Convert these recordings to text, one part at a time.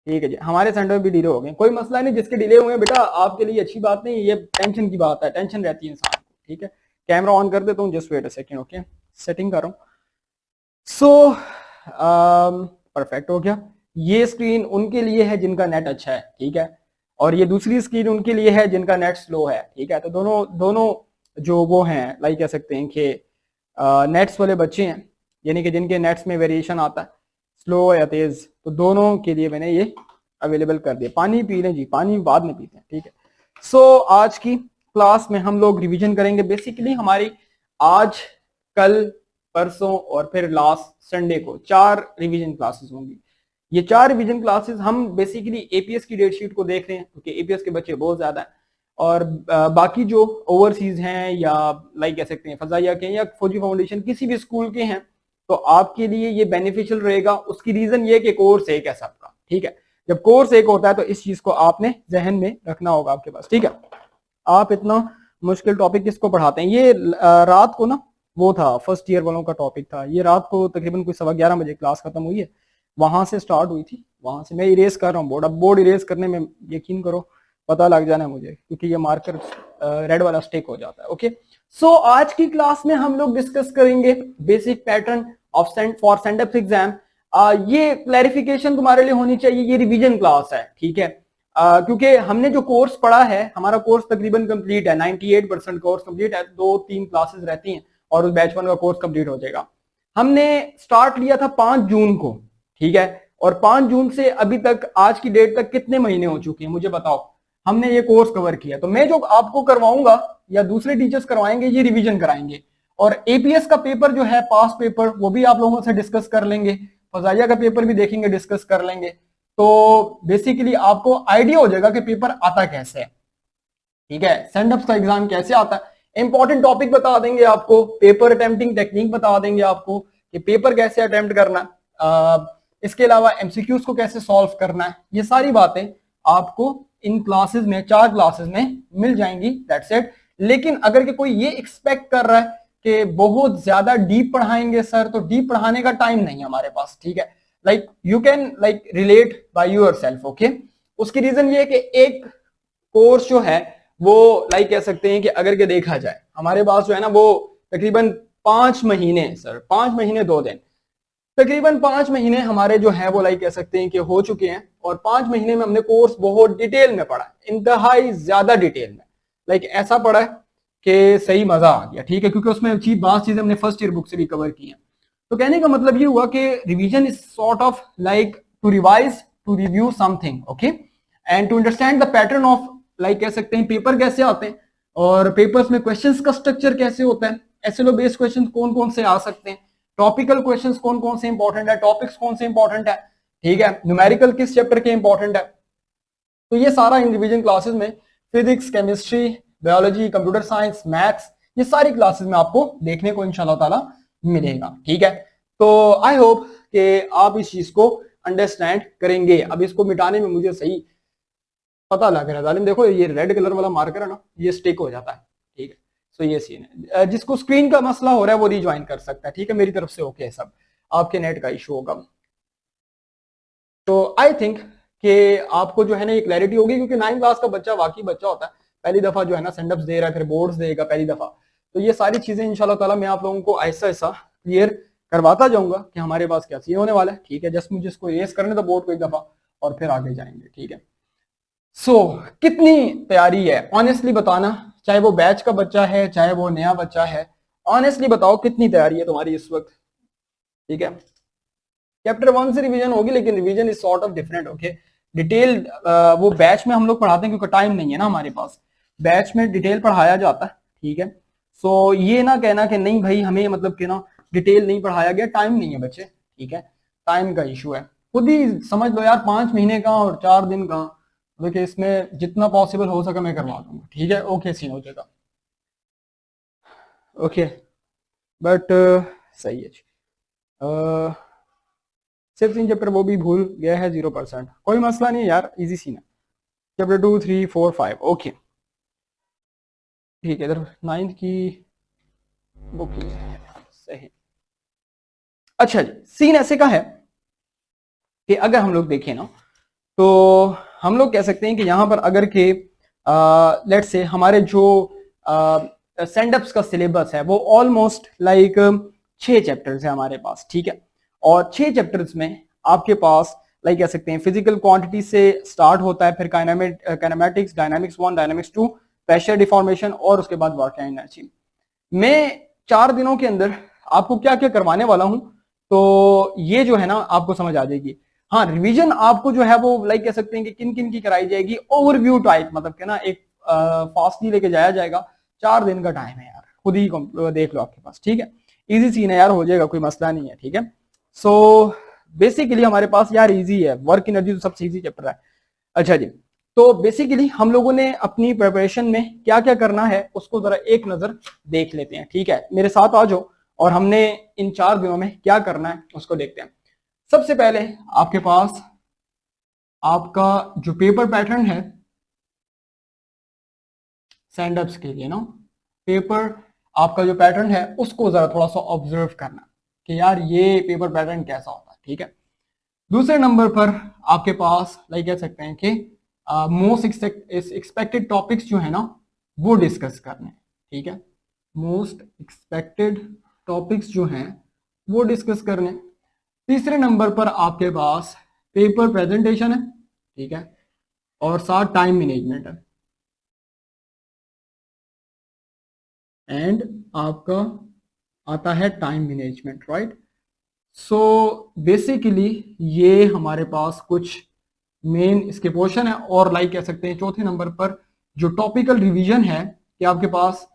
ठीक है जी, हमारे सेंटर भी डिले हो गए, कोई मसला नहीं, जिसके डिले हुए बेटा आपके लिए अच्छी बात नहीं, ये टेंशन की बात है, टेंशन रहती है इंसान को। ठीक है, कैमरा ऑन कर देता हूँ, just wait a second. Okay, setting कर रहा हूँ। सो परफेक्ट हो गया। ये स्क्रीन उनके लिए है जिनका नेट अच्छा है, ठीक है, और ये दूसरी स्क्रीन उनके लिए है जिनका नेट स्लो है। ठीक है, तो दोनों दोनों जो वो हैं लाइक कह सकते हैं कि नेट्स वाले बच्चे हैं, यानी कि जिनके नेट्स में वेरिएशन आता है स्लो या तेज, तो दोनों के लिए मैंने ये अवेलेबल कर दिया। पानी पी लें जी, पानी बाद में पीते हैं। ठीक है, सो आज की क्लास में हम लोग रिवीजन करेंगे। बेसिकली हमारी आज, कल, परसों और फिर लास्ट संडे को 4 रिवीजन क्लासेस होंगी। ये 4 रिवीजन क्लासेस हम बेसिकली एपीएस की डेट शीट को देख रहे हैं, क्योंकि एपीएस के बच्चे बहुत ज्यादा हैं, और बाकी जो ओवरसीज हैं या लाइक कह सकते हैं फजाइया के या फौजी फाउंडेशन किसी भी स्कूल के हैं, तो आपके लिए ये बेनिफिशियल रहेगा। उसकी रीजन ये कि कोर्स एक है सबका। ठीक है, जब कोर्स एक होता है तो इस चीज को आपने जहन में रखना होगा आपके पास। ठीक है, आप इतना मुश्किल टॉपिक किसको पढ़ाते हैं? ये रात को ना वो था, फर्स्ट ईयर वालों का टॉपिक था, ये रात को तकरीबन कोई 11:15 बजे क्लास खत्म हुई है, वहां से स्टार्ट हुई थी, वहां से मैं इरेज कर रहा हूँ बोर्ड। अब बोर्ड इरेज करने में यकीन करो पता लग जाना है मुझे, क्योंकि ये मार्कर रेड वाला स्टिक हो जाता है। ओके, सो आज की क्लास में हम लोग डिस्कस करेंगे basic pattern of for send-up exam. ये क्लैरिफिकेशन तुम्हारे लिए होनी चाहिए, ये रिवीजन क्लास है। ठीक है, क्योंकि हमने जो कोर्स पढ़ा है, हमारा कोर्स तकरीबन कंप्लीट है, 98% कोर्स कंप्लीट है, 2-3 क्लासेस रहती हैं और उस बैच 1 का कोर्स कंप्लीट हो जाएगा। हमने स्टार्ट लिया था 5 जून को। ठीक है, और 5 जून से अभी तक आज की डेट तक कितने महीने हो चुके हैं मुझे बताओ, हमने ये कोर्स कवर किया। तो मैं जो आपको करवाऊंगा या दूसरे टीचर्स करवाएंगे, ये रिवीजन कराएंगे। और एपीएस का पेपर जो है, पास पेपर, वो भी आप लोगों से डिस्कस कर लेंगे, फजाइया का पेपर भी देखेंगे, डिस्कस कर लेंगे। तो बेसिकली आपको आइडिया हो जाएगा कि पेपर आता कैसे है। ठीक है, सेंडअप्स का एग्जाम कैसे आता है, इंपॉर्टेंट टॉपिक बता देंगे आपको, पेपर अटेम्प्टिंग टेक्निक बता देंगे आपको कि पेपर कैसे अटेम्प्ट करना, इसके अलावा एमसीक्यूज को कैसे सॉल्व करना है। ये सारी बातें आपको इन क्लासेस में, 4 क्लासेस में मिल जाएंगी, दैट्स इट। लेकिन अगर कि कोई ये एक्सपेक्ट कर रहा है कि बहुत ज्यादा डीप पढ़ाएंगे सर, तो डीप पढ़ाने का टाइम नहीं है हमारे पास। ठीक है, like you can like relate by your self. Okay, उसकी रीजन ये है कि एक कोर्स जो है वो लाइक कह सकते हैं कि अगर के देखा जाए हमारे पास जो है ना, वो तकरीबन 5 महीने सर, 5 महीने 2 दिन, तकरीबन 5 महीने हमारे जो है वो लाइक कह सकते हैं कि हो चुके हैं। और 5 महीने में हमने कोर्स बहुत डिटेल में पढ़ा, इंतहाई ज्यादा डिटेल में, लाइक ऐसा पढ़ा है कि सही मजा आ गया। ठीक है, क्योंकि उसमें अच्छी बात चीजें हमने फर्स्ट ईयर बुक से भी कवर की हैं। तो कहने का मतलब ये हुआ कि revision is sort of like to revise, to review something, okay, and to understand the pattern of like कह सकते हैं पेपर कैसे आते हैं, और पेपर्स में क्वेश्चंस का स्ट्रक्चर कैसे होता है, एसएलओ बेस्ड क्वेश्चंस कौन कौन से आ सकते हैं, टॉपिकल क्वेश्चंस कौन कौन से इंपॉर्टेंट है, टॉपिक्स कौन से इंपॉर्टेंट है, ठीक है, न्यूमेरिकल किस चैप्टर के इंपॉर्टेंट है। तो ये सारा इन रिवीजन क्लासेस में physics, chemistry, biology, computer science, maths, ये सारी क्लासेस में आपको देखने को इंशाल्लाह ताला मिलेगा। ठीक है, तो आई होप कि आप इस चीज को अंडरस्टैंड करेंगे। अब इसको मिटाने में मुझे सही पता लग रहा है जालिम, देखो ये रेड कलर वाला मार्कर है ना, ये स्टिक हो जाता है। ठीक है, सो ये सीन है। जिसको स्क्रीन का मसला हो रहा है वो रिज्वाइन कर सकता है। ठीक है, मेरी तरफ से ओके है सब, आपके नेट का इशू होगा। तो आई थिंक कि आपको जो है ना ये क्लैरिटी होगी, क्योंकि 9th क्लास का बच्चा वाकई बच्चा होता है, पहली दफा जो है ना सेंडअप्स दे रहा है, फिर बोर्ड्स देगा पहली दफा। तो ये सारी चीजें इंशाल्लाह ताला मैं आप लोगों को ऐसा ऐसा क्लियर करवाता जाऊंगा कि हमारे पास क्या सीन होने वाला है। ठीक है, जस्ट मुझे इसको रेस करने दो बोर्ड को एक दफा, और फिर आगे जाएंगे। ठीक है, सो कितनी तैयारी है ऑनेस्टली बताना, चाहे वो बैच का बच्चा है चाहे वो नया बच्चा है, ऑनेस्टली बताओ कितनी तैयारी है तुम्हारी इस वक्त। ठीक है, चैप्टर 1 से रिवीजन होगी, लेकिन revision is sort of different. Okay, detail वो बैच में हम लोग पढ़ाते हैं, क्योंकि टाइम नहीं है ना हमारे पास, बैच में डिटेल पढ़ाया जाता है। ठीक है, सो ये ना कहना कि नहीं भाई हमें मतलब कि ना डिटेल नहीं पढ़ाया गया, टाइम नहीं है बच्चे। ठीक है, टाइम का इशू है, खुद ही समझ लो यार, 5 महीने का और 4 दिन का, देखिए इसमें जितना पॉसिबल हो सका मैं करवा दूंगा। ठीक है, ओके सीन हो जाएगा। ओके, बट सही है जी। सिर्फ 3 चैप्टर वो भी भूल गया है 0%, कोई मसला नहीं यार, इजी सीन है। चैप्टर 2, 3, 4, 5 ओके, ठीक है। इधर 9th की बुक है, सही। अच्छा जी, सीन ऐसे का है कि अगर हम लोग देखें ना, तो हम लोग कह सकते हैं कि यहाँ पर अगर के लेट्स से हमारे जो सेंडअप्स का सिलेबस है वो ऑलमोस्ट लाइक 6 चैप्टर्स है हमारे पास, ठीक है। और 6 चैप्टर्स में आपके पास लाइक कह सकते हैं फिजिकल क्वांटिटी से स्टार्ट होता है, फिर kinematics, dynamics 1, dynamics 2, pressure deformation और उसके बाद वर्क एनर्जी। मैं 4 दिनों के अंदर आपको क्या क्या करवाने वाला हूं, तो ये जो है ना आपको समझ आ जाएगी। हाँ, रिवीजन आपको जो है वो लाइक कह सकते हैं कि किन किन की कराई जाएगी, ओवरव्यू टाइप, मतलब कि ना एक फास्टली लेके जाया जाएगा। 4 दिन का टाइम है यार, खुद ही देख लो आपके पास, ठीक है। इजी सीन है यार, हो जाएगा, कोई मसला नहीं है, ठीक है। सो बेसिकली हमारे पास यार इजी है, वर्क एनर्जी तो सबसे इजी चैप्टर है। अच्छा जी, तो बेसिकली हम लोगों ने अपनी प्रिपरेशन में क्या क्या करना है उसको जरा एक नजर देख लेते हैं, ठीक है। मेरे साथ आ जाओ और हमने इन 4 दिनों में क्या करना है उसको देखते हैं। सबसे पहले आपके पास आपका जो पेपर पैटर्न है स्टैंडअप्स के लिए ना, पेपर आपका जो पैटर्न है उसको जरा थोड़ा सा ऑब्जर्व करना कि यार ये पेपर पैटर्न कैसा होता है, ठीक है। दूसरे नंबर पर आपके पास लाइक कह सकते हैं कि मोस्ट एक्सपेक्टेड टॉपिक्स जो है ना वो डिस्कस करने, ठीक है। मोस्ट एक्सपेक्टेड टॉपिक्स जो हैं वो डिस्कस करने। तीसरे नंबर पर आपके पास पेपर प्रेजेंटेशन है, ठीक है, और साथ टाइम मैनेजमेंट है। एंड आपका आता है time management, right. So basically ये हमारे पास कुछ मेन इसके पोर्शन है। और लाइक कह सकते हैं चौथे नंबर पर जो टॉपिकल रिवीजन है कि आपके पास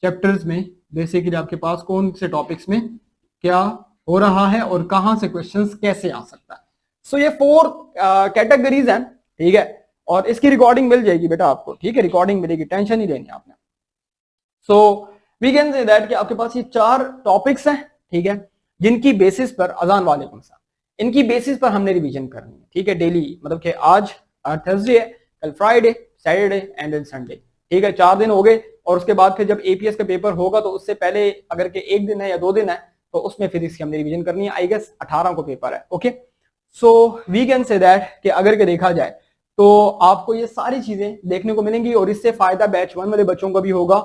चैप्टर्स में बेसिकली आपके पास कौन से टॉपिक्स में क्या हो रहा है और कहां से क्वेश्चंस कैसे आ सकता है। सो ये 4 कैटेगरीज हैं, ठीक है। और इसकी रिकॉर्डिंग मिल जाएगी बेटा आपको, ठीक है, रिकॉर्डिंग मिलेगी, टेंशन नहीं लेनी आपने। So we can say that कि आपके पास ये 4 टॉपिक्स हैं, ठीक है, जिनकी बेसिस पर अजान वालेकुम सलाम, इनकी बेसिस पर हमने रिवीजन करनी है, ठीक है, डेली। मतलब कि आज थर्सडे है, कल Friday, Saturday and then Sunday, ठीक है, 4 दिन हो गए। और उसके बाद फिर जब एपीएस का पेपर होगा तो उससे पहले अगर के 1 दिन है या 2 दिन है तो उसमें फिजिक्स की हमने रिवीजन करनी है। आई गेस 18 को पेपर है, okay. So we can say that कि अगर के देखा जाए तो आपको ये सारी चीजें देखने को मिलेंगी और इससे फायदा बैच 1 वाले बच्चों का भी होगा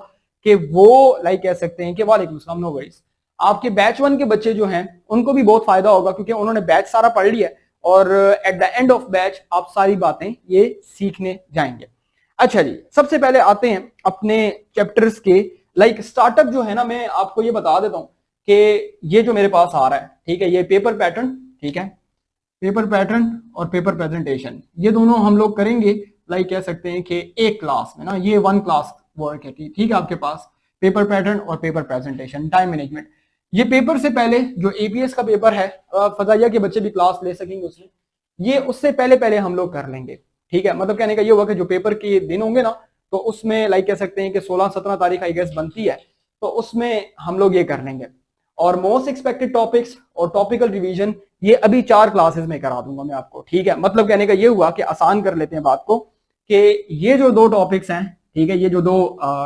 कि वो लाइक कह सकते हैं कि वालेकुम सलाम, नो वरीज, आपके बैच 1 के बच्चे जो हैं उनको भी बहुत फायदा होगा क्योंकि उन्होंने बैच सारा पढ़ लिया है और at the end of batch आप सारी बातें ये सीखने जाएंगे। अच्छा जी, सबसे पहले आते हैं अपने चैप्टर्स के लाइक स्टार्टअप जो है ना, मैं आपको ये बता देता हूं कि ये जो मेरे पास आ रहा है, ठीक है, ये पेपर पैटर्न, ठीक है, पेपर पैटर्न और पेपर प्रेजेंटेशन ये दोनों हम लोग करेंगे लाइक कह सकते हैं कि एक क्लास में ना, ये 1 क्लास वर्क है, ठीक है। आपके पास पेपर पैटर्न और पेपर प्रेजेंटेशन, टाइम मैनेजमेंट, ये पेपर से पहले जो एपीएस का पेपर है फजाइया के बच्चे भी क्लास ले सकेंगे उसमें, ये उससे पहले पहले हम लोग कर लेंगे, ठीक है। मतलब कहने का ये हुआ कि जो पेपर के दिन होंगे ना तो उसमें लाइक कह सकते हैं कि 16-17 तारीख आई गेस बनती है, तो उसमें हम लोग ये कर लेंगे। और मोस्ट एक्सपेक्टेड टॉपिक्स और टॉपिकल रिवीजन ये अभी 4 क्लासेस में करा दूंगा मैं आपको, ठीक है। मतलब कहने का ये हुआ कि आसान कर लेते हैं बात को कि ये जो 2 टॉपिक्स हैं, ठीक है, ये जो 2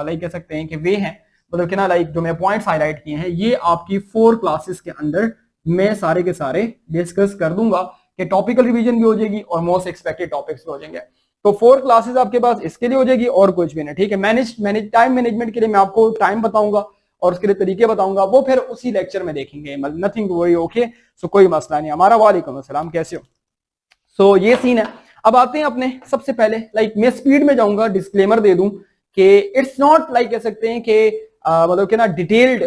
लाइक कह सकते हैं कि वे हैं, मतलब कि ना लाइक जो मैं पॉइंट्स हाईलाइट किए हैं ये आपकी 4 क्लासेस के अंदर मैं सारे के सारे डिस्कस कर दूंगा कि टॉपिकल रिवीजन भी हो जाएगी और मोस्ट एक्सपेक्टेड टॉपिक्स भी हो जाएंगे। तो 4 क्लासेस आपके पास इसके लिए हो जाएगी और कुछ भी नहीं, ठीक है। टाइम मैनेजमेंट के लिए मैं आपको टाइम बताऊंगा और उसके लिए तरीके बताऊंगा, वो फिर उसी लेक्चर में देखेंगे, मतलब नथिंग वरी, ओके। सो कोई मसला नहीं हमारा। वालेकुम अस्सलाम, कैसे हो। सो ये सीन है। अब आते हैं अपने सबसे पहले लाइक मैं स्पीड में जाऊंगा, डिस्क्लेमर दे दूं कि इट्स नॉट लाइक कह सकते हैं कि मतलब कि ना डिटेल्ड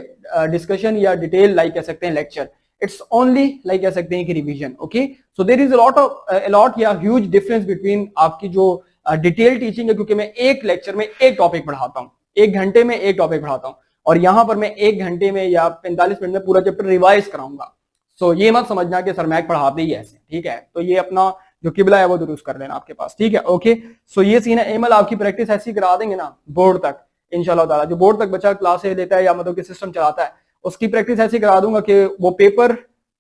डिस्कशन या डिटेल लाइक कह सकते हैं लेक्चर, इट्स ओनली लाइक कह सकते हैं कि revision, okay. So there is a lot या ह्यूज डिफरेंस बिटवीन आपकी जो डिटेल टीचिंग है, क्योंकि मैं एक लेक्चर में एक टॉपिक पढ़ाता हूँ, 1 घंटे में एक टॉपिक पढ़ाता हूँ, और यहां पर मैं 1 घंटे में या 45 मिनट में पूरा चैप्टर रिवाइज कराऊंगा। सो ये मत समझना कि सर मैक पढ़ाते ही ऐसे, ठीक है। तो ये अपना जो किबला है वो दुरुस्त कर लेना आपके पास, ठीक है, ओके। सो ये सीन है। एमएल आपकी प्रैक्टिस ऐसी करा देंगे ना बोर्ड तक इंशाल्लाह ताला, जो बोर्ड तक बच्चा क्लासेस लेता है या मतलब कि सिस्टम चलाता है उसकी प्रैक्टिस ऐसी करा दूंगा कि वो पेपर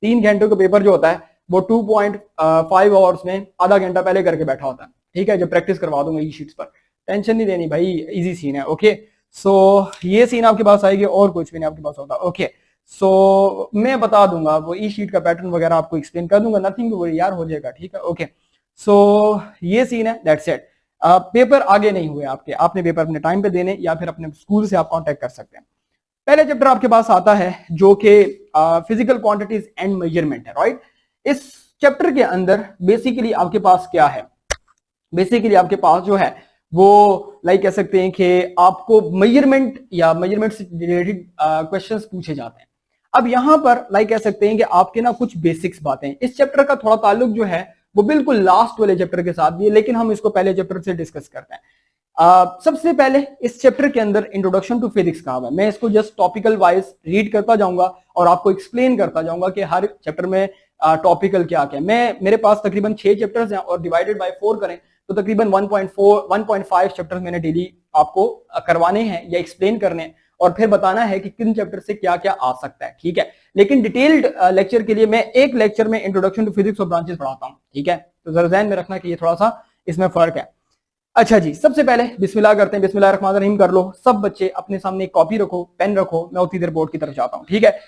3 घंटे का पेपर जो होता है वो 2.5 आवर्स में आधा घंटा पहले करके बैठा होता है, ठीक है। जब प्रैक्टिस करवा दूंगा ई शीट्स पर, टेंशन नहीं लेनी भाई, इजी सीन है, ओके। सो ये सीन आपके पास आएगी और कुछ भी नहीं आपके पास होता, ओके। सो मैं बता दूंगा वो ई शीट का पैटर्न वगैरह आपको एक्सप्लेन कर दूंगा, नथिंग वो यार हो जाएगा, ठीक है, ओके। सो ये सीन है, दैट्स इट। पेपर आगे नहीं हुए आपके, आपने पेपर अपने टाइम पे देने या फिर अपने स्कूल से आप कांटेक्ट कर सकते हैं। पहले चैप्टर आपके पास आता है जो कि फिजिकल क्वांटिटीज एंड मेजरमेंट है, राइट। इस चैप्टर के अंदर बेसिकली आपके पास क्या है, बेसिकली आपके पास जो है वो लाइक कह सकते हैं कि आपको मेजरमेंट या मेजरमेंट से रिलेटेड क्वेश्चंस पूछे जाते हैं। अब यहां पर लाइक कह सकते हैं कि आपके ना कुछ बेसिक्स बातें, इस चैप्टर का थोड़ा ताल्लुक जो है वो बिल्कुल लास्ट वाले चैप्टर के साथ भी है, लेकिन हम इसको पहले चैप्टर से डिस्कस करते हैं। सबसे पहले इस चैप्टर के अंदर इंट्रोडक्शन टू फिजिक्स कहा हुआ है। मैं इसको जस्ट टॉपिकल वाइज रीड करता जाऊंगा और आपको एक्सप्लेन करता जाऊंगा कि हर चैप्टर में टॉपिकल क्या क्या। मेरे पास तकरीबन 6 चैप्टर्स हैं और डिवाइडेड बाय 4 करें तो तकरीबन 1.5 चैप्टर्स मैंने डेली आपको करवाने हैं या एक्सप्लेन करने हैं और फिर बताना है कि किन चैप्टर से क्या क्या आ सकता है, ठीक है। लेकिन डिटेल्ड लेक्चर के लिए मैं एक लेक्चर में इंट्रोडक्शन टू फिजिक्स और ब्रांचेस पढ़ाता हूँ, ठीक है। तो जरा ध्यान में रखना कि ये थोड़ा सा इसमें फर्क है। अच्छा जी, सबसे पहले बिस्मिल्लाह करते हैं, बिस्मिल्लाहिर्रहमानिर्रहीम कर लो। सब बच्चे अपने सामने एक कॉपी रखो, पेन रखो, मैं उतनी देर बोर्ड की तरफ जाता हूँ, ठीक है।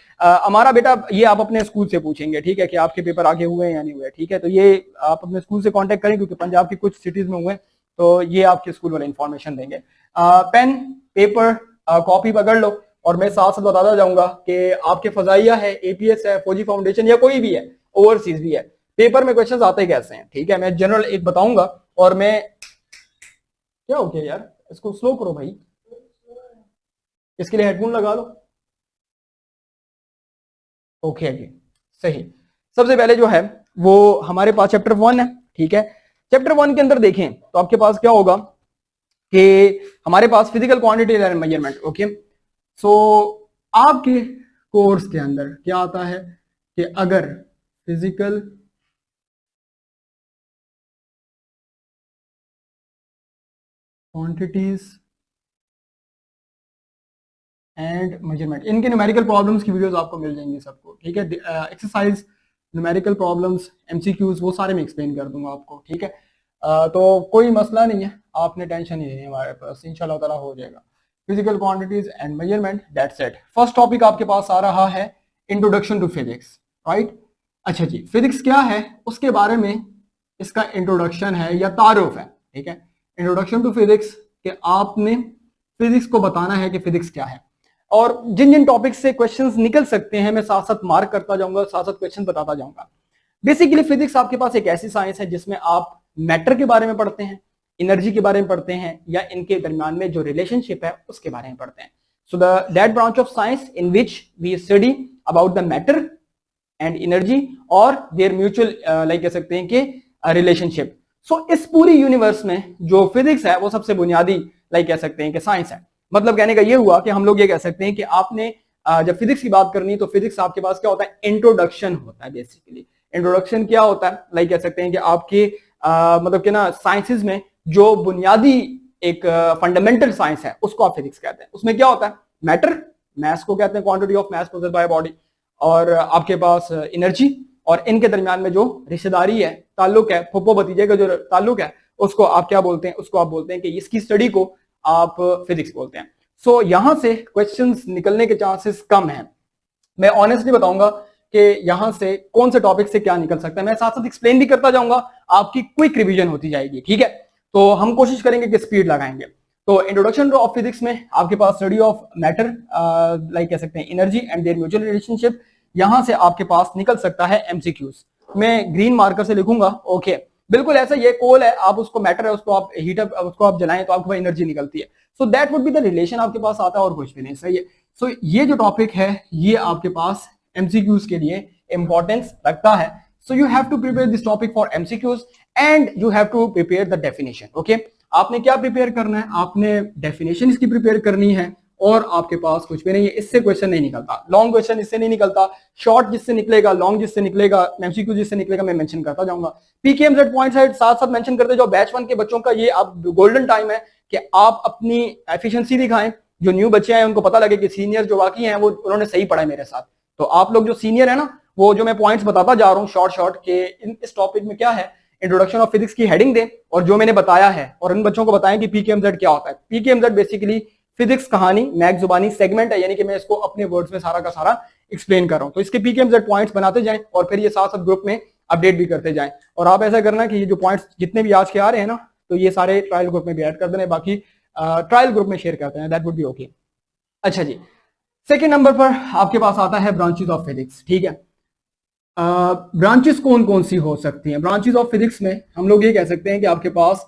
हमारा बेटा ये आप अपने स्कूल से पूछेंगे, ठीक है, कि आपके पेपर आगे हुए हैं या नहीं हुए, ठीक है। तो ये आप अपने स्कूल से कांटेक्ट करें क्योंकि पंजाब की कुछ सिटीज में हुए तो ये आपके स्कूल वाले इंफॉर्मेशन देंगे। पेन पेपर कॉपी पकड़ लो और मैं साथ साथ बताता जाऊंगा कि आपके फजाइया है, एपीएस है, फौजी फाउंडेशन या कोई भी है, ओवरसीज भी है, पेपर में क्वेश्चन आते कैसे हैं, ठीक है। मैं जनरल एक बताऊंगा और मैं क्या हो गया यार, इसको स्लो करो भाई, इसके लिए हेडफोन लगा लो। ओके जी, सही। सबसे पहले जो है वो हमारे पास चैप्टर 1 है, ठीक है। चैप्टर 1 के अंदर देखें तो आपके पास क्या होगा कि हमारे पास physical quantity and measurement, okay. So आपके कोर्स के अंदर क्या आता है कि अगर फिजिकल क्वांटिटीज एंड मेजरमेंट, इनके न्यूमेरिकल प्रॉब्लम्स की वीडियोस आपको मिल जाएंगी सबको, ठीक है। एक्सरसाइज, न्यूमेरिकल प्रॉब्लम्स, एमसीक्यूज, वो सारे मैं एक्सप्लेन कर दूंगा आपको, ठीक है। तो कोई मसला नहीं है, आपने टेंशन ही नहीं है, हमारे पास इंशाल्लाह ताला हो जाएगा। Physical quantities and measurement, that's it. First topic आपके पास आ रहा है इंट्रोडक्शन टू फिजिक्स, राइट। अच्छा जी, फिजिक्स क्या है उसके बारे में इसका इंट्रोडक्शन है या तारुफ है, ठीक है। इंट्रोडक्शन टू फिजिक्स कि आपने फिजिक्स को बताना है कि फिजिक्स क्या है और जिन जिन टॉपिक से क्वेश्चंस निकल सकते हैं मैं साथ साथ मार्क करता जाऊंगा, साथ साथ क्वेश्चन बताता जाऊंगा। बेसिकली फिजिक्स आपके पास एक ऐसी साइंस है जिसमें आप मैटर के बारे में पढ़ते हैं, एनर्जी के बारे में पढ़ते हैं या इनके दरमियान में जो रिलेशनशिप है उसके बारे में पढ़ते हैं। So that branch of science in which we study about the matter and energy और देयर म्यूचुअल लाइक कह सकते हैं कि रिलेशनशिप। सो इस पूरी यूनिवर्स में जो फिजिक्स है वो सबसे बुनियादी लाइक कह सकते हैं कि साइंस है। मतलब कहने का ये हुआ कि हम लोग ये कह सकते हैं कि आपने जब फिजिक्स की बात करनी तो फिजिक्स आपके पास क्या होता है, इंट्रोडक्शन होता है। बेसिकली इंट्रोडक्शन क्या होता है, लाइक कह सकते हैं कि आपके मतलब कि ना साइंसेज में जो बुनियादी एक फंडामेंटल साइंस है उसको आप फिजिक्स कहते हैं। उसमें क्या होता है, मैटर, मैस को कहते हैं, quantity of mass possessed by body, और आपके पास एनर्जी और इनके दरमियान में जो रिश्तेदारी है, ताल्लुक है, फुप्पो भतीजे का जो ताल्लुक है उसको आप क्या बोलते हैं, उसको आप बोलते हैं कि इसकी स्टडी को आप फिजिक्स बोलते हैं। सो यहां से क्वेश्चंस निकलने के चांसेस कम हैं। मैं ऑनेस्टली बताऊंगा कि यहां से कौन से टॉपिक से क्या निकल सकता है, मैं साथ साथ एक्सप्लेन भी करता जाऊंगा, आपकी क्विक रिवीजन होती जाएगी, ठीक है। तो हम कोशिश करेंगे कि स्पीड लगाएंगे। तो इंट्रोडक्शन ऑफ फिजिक्स में आपके पास स्टडी ऑफ मैटर लाइक कह सकते हैं energy and there mutual relationship, यहां से आपके पास निकल सकता है एमसीक्यूज। मैं ग्रीन मार्कर से लिखूंगा, ओके। बिल्कुल ऐसा, ये कोल है, आप उसको मैटर है, उसको आप हीट अप, उसको आप जलाएं तो आपके पास एनर्जी निकलती है। सो that would be the relation आपके पास आता है और कुछ भी नहीं, सही है। सो ये जो टॉपिक है ये आपके पास एमसीक्यूज के लिए इंपॉर्टेंस रखता है। So you have to prepare this topic for MCQs and you have to prepare the definition, okay. आपने क्या प्रिपेयर करना है, आपने डेफिनेशन इसकी प्रिपेयर करनी है और आपके पास कुछ भी नहीं है, इससे क्वेश्चन नहीं निकलता। लॉन्ग क्वेश्चन इससे नहीं निकलता, शॉर्ट जिससे निकलेगा, लॉन्ग जिससे निकलेगा, एमसीक्यू जिससे निकलेगा, मैं मेंशन करता जाऊंगा। पीकेएमजेड पॉइंट साइड साथ साथ मेंशन करते जाओ। बैच 1 के बच्चों का ये अब गोल्डन टाइम है कि आप अपनी एफिशिएंसी दिखाएं। जो न्यू बच्चे हैं उनको पता लगे कि सीनियर जो बाकी हैं वो उन्होंने सही पढ़ा है मेरे साथ। तो आप लोग जो सीनियर है ना, वो जो मैं पॉइंट्स बताता जा रहा हूँ शॉर्ट शॉर्ट के इस टॉपिक में क्या है, इंट्रोडक्शन ऑफ फिजिक्स की हेडिंग दे और जो मैंने बताया है और इन बच्चों को बताएं कि पीकेएमजेड क्या होता है। पीकेएमजेड बेसिकली फिजिक्स कहानी मैक जुबानी सेगमेंट है, यानी कि मैं इसको अपने वर्ड्स में सारा का सारा एक्सप्लेन कर रहा हूं। तो इसके पीकेएमजेड पॉइंट्स बनाते जाएं और फिर ये साथ साथ ग्रुप में अपडेट भी करते जाएं। और आप ऐसा करना कि ये जो पॉइंट्स जितने भी आज के आ रहे हैं ना, तो ये सारे ट्रायल ग्रुप में भी ऐड कर देना, बाकी ट्रायल ग्रुप में शेयर करते हैं, दैट वुड बी ओके। अच्छा जी, सेकेंड नंबर पर आपके पास आता है ब्रांचेस ऑफ फिजिक्स। ठीक है, ब्रांचेस कौन कौन सी हो सकती हैं ब्रांचेस ऑफ फिजिक्स में? हम लोग ये कह सकते हैं कि आपके पास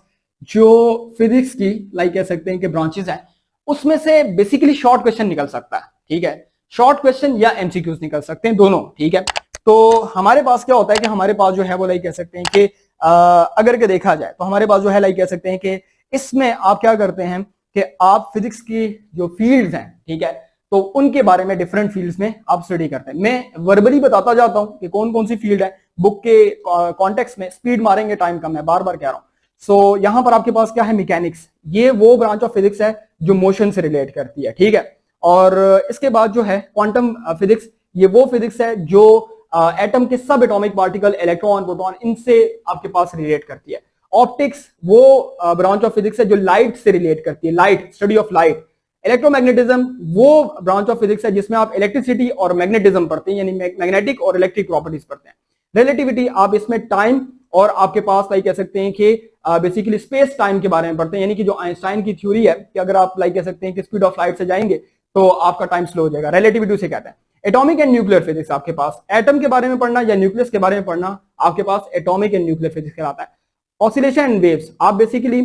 जो फिजिक्स की लाइक कह सकते हैं कि ब्रांचेस हैं, उसमें से बेसिकली शॉर्ट क्वेश्चन निकल सकता है। ठीक है, शॉर्ट क्वेश्चन या एमसीक्यूज निकल सकते हैं, दोनों। ठीक है, तो हमारे पास क्या होता है कि हमारे पास जो है वो लाइक कह सकते हैं कि अगर के देखा जाए तो हमारे पास जो है लाइक कह सकते हैं कि इसमें आप क्या करते हैं कि आप फिजिक्स की जो फील्ड्स हैं, ठीक है, तो उनके बारे में डिफरेंट फील्ड्स में आप स्टडी करते हैं। मैं वर्बली बताता जाता हूं कि कौन कौन सी फील्ड है, बुक के कॉन्टेक्स्ट में स्पीड मारेंगे, टाइम कम है, बार बार कह रहा हूं। सो यहां पर आपके पास क्या है, मैकेनिक्स, ये वो ब्रांच ऑफ फिजिक्स है जो मोशन से रिलेट करती है। ठीक है, और इसके बाद जो है क्वांटम फिजिक्स, ये वो फिजिक्स है जो एटम के सब एटॉमिक पार्टिकल, इलेक्ट्रॉन, प्रोटॉन, इनसे आपके पास रिलेट करती है। ऑप्टिक्स वो ब्रांच ऑफ फिजिक्स है जो लाइट से रिलेट करती है, light, study of light. Electromagnetism वो ब्रांच ऑफ फिजिक्स है जिसमें आप इलेक्ट्रिसिटी और मैग्नेटिज्म पढ़ते हैं, यानी मैग्नेटिक और इलेक्ट्रिक प्रॉपर्टीज पढ़ते हैं। रिलेटिविटी आप इसमें टाइम और आपके पास लाइक कह सकते हैं कि बेसिकली स्पेस टाइम के बारे में पढ़ते हैं, यानी कि जो आइंस्टाइन की थ्योरी है कि अगर आप लाइक कह सकते हैं कि स्पीड ऑफ लाइट से जाएंगे तो आपका टाइम स्लो हो जाएगा, रिलेटिविटी से कहते हैं। एटॉमिक एंड न्यूक्लियर फिजिक्स, आपके पास एटम के बारे में पढ़ना या न्यूक्लियस के बारे में पढ़ना, आपके पास एटॉमिक एंड न्यूक्लियर फिजिक्स कहलाता है। ऑसिलेशन एंड वेव्स, आप बेसिकली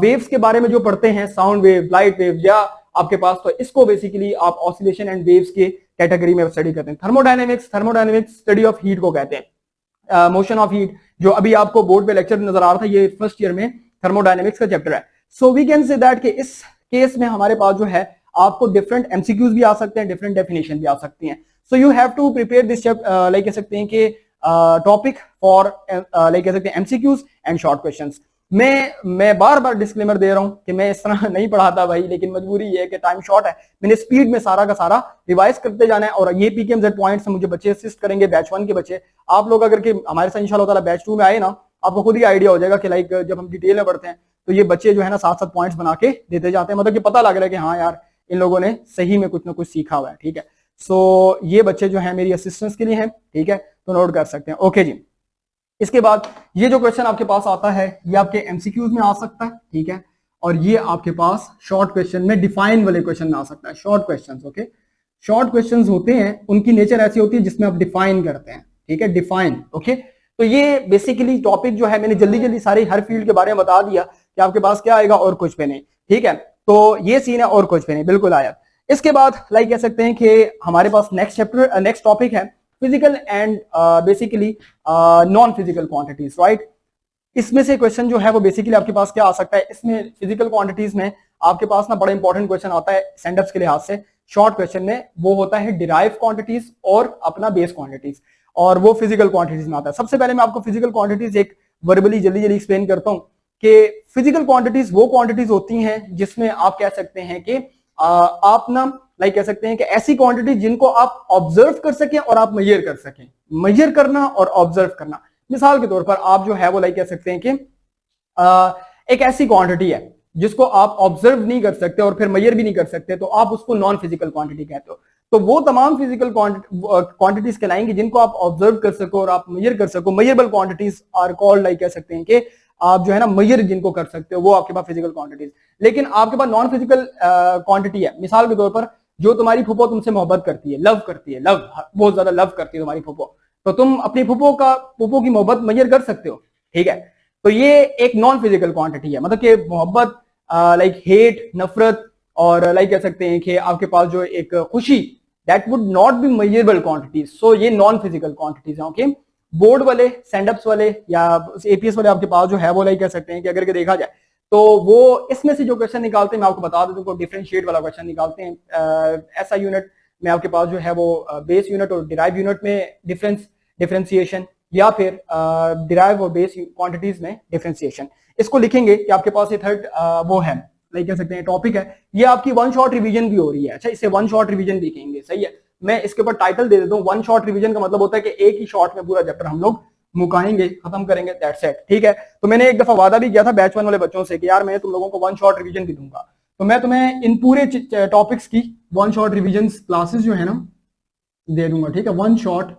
वेव्स के बारे में जो पढ़ते हैं, साउंड वेव, लाइट वेव, या आपके पास, तो इसको बेसिकली आप ऑसिलेशन एंड वेव्स के कैटेगरी में स्टडी करते हैं। Thermodynamics, thermodynamics study of heat को कहते हैं, मोशन ऑफ हीट, जो अभी आपको बोर्ड पे लेक्चर नजर आ रहा था, ये फर्स्ट ईयर में थर्मोडायनेमिक्स का चैप्टर है। So we can say that कि इस केस में हमारे पास जो है आपको डिफरेंट एमसीक्यूज भी आ सकते हैं, डिफरेंट डेफिनेशन भी आ सकती हैं। So you have to prepare this like कह सकते हैं कि टॉपिक फॉर लाइक कह सकते हैं एमसीक्यूज एंड शॉर्ट क्वेश्चंस। मैं बार बार डिस्क्लेमर दे रहा हूं कि मैं इस तरह नहीं पढ़ाता भाई, लेकिन मजबूरी ये है कि टाइम शॉर्ट है, मैंने स्पीड में सारा का सारा रिवाइज करते जाना है। और ये पीकेएमजेड पॉइंट्स मुझे बच्चे असिस्ट करेंगे, बैच 1 के बच्चे। आप लोग अगर के हमारे साथ इंशाल्लाह ताला बैच 2 में आए ना, आपको खुद ही आइडिया हो जाएगा कि लाइक जब हम डिटेल में पढ़ते हैं तो ये बच्चे जो है ना साथ साथ पॉइंट्स बना के देते जाते हैं, मतलब कि पता लग रहा है कि हाँ यार इन लोगों ने सही में कुछ ना कुछ सीखा हुआ है। ठीक है, सो ये बच्चे जो है मेरी असिस्टेंस के लिए हैं। ठीक है, तो नोट कर सकते हैं। ओके जी, इसके बाद ये जो क्वेश्चन आपके पास आता है ये आपके एमसीक्यूज में आ सकता है। ठीक है, और ये आपके पास शॉर्ट क्वेश्चन में, डिफाइन वाले क्वेश्चन में आ सकता है, short questions. Okay, short questions होते हैं, उनकी नेचर ऐसी होती है जिसमें आप डिफाइन करते हैं। ठीक है, डिफाइन। ओके, तो ये बेसिकली टॉपिक जो है मैंने जल्दी जल्दी सारी हर फील्ड के बारे में बता दिया कि आपके पास क्या आएगा और कुछ भी नहीं। ठीक है, तो ये सीन है और कुछ भी नहीं, बिल्कुल आया। इसके बाद लाइक कह सकते हैं कि हमारे पास नेक्स्ट चैप्टर, नेक्स्ट टॉपिक है physical and basically non physical quantities, right. इसमें से क्वेश्चन जो है वो बेसिकली आपके पास क्या आ सकता है, इसमें फिजिकल क्वांटिटीज में आपके पास ना बड़ा इंपॉर्टेंट क्वेश्चन आता है सेंडअप्स के लिहाज से शॉर्ट क्वेश्चन में, वो होता है डिराइव क्वांटिटीज और अपना बेस क्वांटिटीज, और वो फिजिकल क्वांटिटीज में आता है। सबसे पहले मैं आपको फिजिकल क्वांटिटीज एक वर्बली जल्दी जल्दी एक्सप्लेन करता हूं कि फिजिकल क्वांटिटीज वो क्वांटिटीज होती हैं जिसमें आप कह सकते हैं कि आप ना लाइक कह सकते हैं कि ऐसी क्वांटिटी जिनको आप ऑब्जर्व कर सकें और आप मेजर कर सकें। मेजर करना और ऑब्जर्व करना, मिसाल के तौर पर आप जो है वो लाइक कह सकते हैं कि एक ऐसी क्वांटिटी है जिसको आप ऑब्जर्व नहीं कर सकते और फिर मेजर भी नहीं कर सकते, तो आप उसको नॉन फिजिकल क्वांटिटी कहते हो। तो वो तमाम फिजिकल क्वांटिटीज कहलाएंगी जिनको आप ऑब्जर्व कर सको और आप मेजर कर सको। Measurable quantities are called, like कह सकते हैं कि आप जो है ना मेजर जिनको कर सकते हो वो आपके पास फिजिकल क्वांटिटीज। लेकिन आपके पास नॉन फिजिकल क्वांटिटी है, मिसाल के तौर पर जो तुम्हारी फूफो तुमसे मोहब्बत करती है, लव करती है, लव बहुत ज्यादा लव करती है तुम्हारी फूफो, तो तुम अपनी फूफो की मोहब्बत मेजर कर सकते हो। ठीक है, तो ये एक नॉन फिजिकल क्वांटिटी है, मतलब कि मोहब्बत, लाइक हेट, नफरत, और लाइक कह सकते हैं कि आपके पास जो एक खुशी, that would not be measurable quantities. So ये नॉन फिजिकल क्वांटिटीज हैं। ओके, बोर्ड वाले, सेंडअप्स वाले या एपीएस वाले आपके पास जो है वो लाइक कह सकते हैं कि अगर के देखा जाए तो वो इसमें से जो क्वेश्चन निकालते हैं, मैं आपको बता दूं, डिफरेंशिएट वाला क्वेश्चन निकालते हैं। ऐसा यूनिट में आपके पास जो है वो बेस यूनिट और डिराइव यूनिट में डिफरेंशिएशन, या फिर डिराइव और बेस क्वांटिटीज में डिफरेंशिएशन। इसको लिखेंगे कि आपके पास ये थर्ड वो है, लाइक कह सकते हैं टॉपिक है। ये आपकी वन शॉट रिवीजन भी हो रही है। अच्छा, इसे वन शॉट रिवीजन लिखेंगे, सही है। मैं इसके ऊपर टाइटल दे देता हूँ, वन शॉट रिवीजन का मतलब होता है कि एक ही शॉट में पूरा चैप्टर हम लोग मुकाएंगे, खत्म करेंगे, दैट्स इट। ठीक है, तो मैंने एक दफा वादा भी किया था बैच 1 वाले बच्चों से कि यार मैं तुम लोगों को वन शॉट रिवीजन भी दूंगा, तो मैं तुम्हें इन पूरे टॉपिक्स की वन शॉट रिवीजन क्लासेस जो है ना दे दूंगा। ठीक है, वन शॉट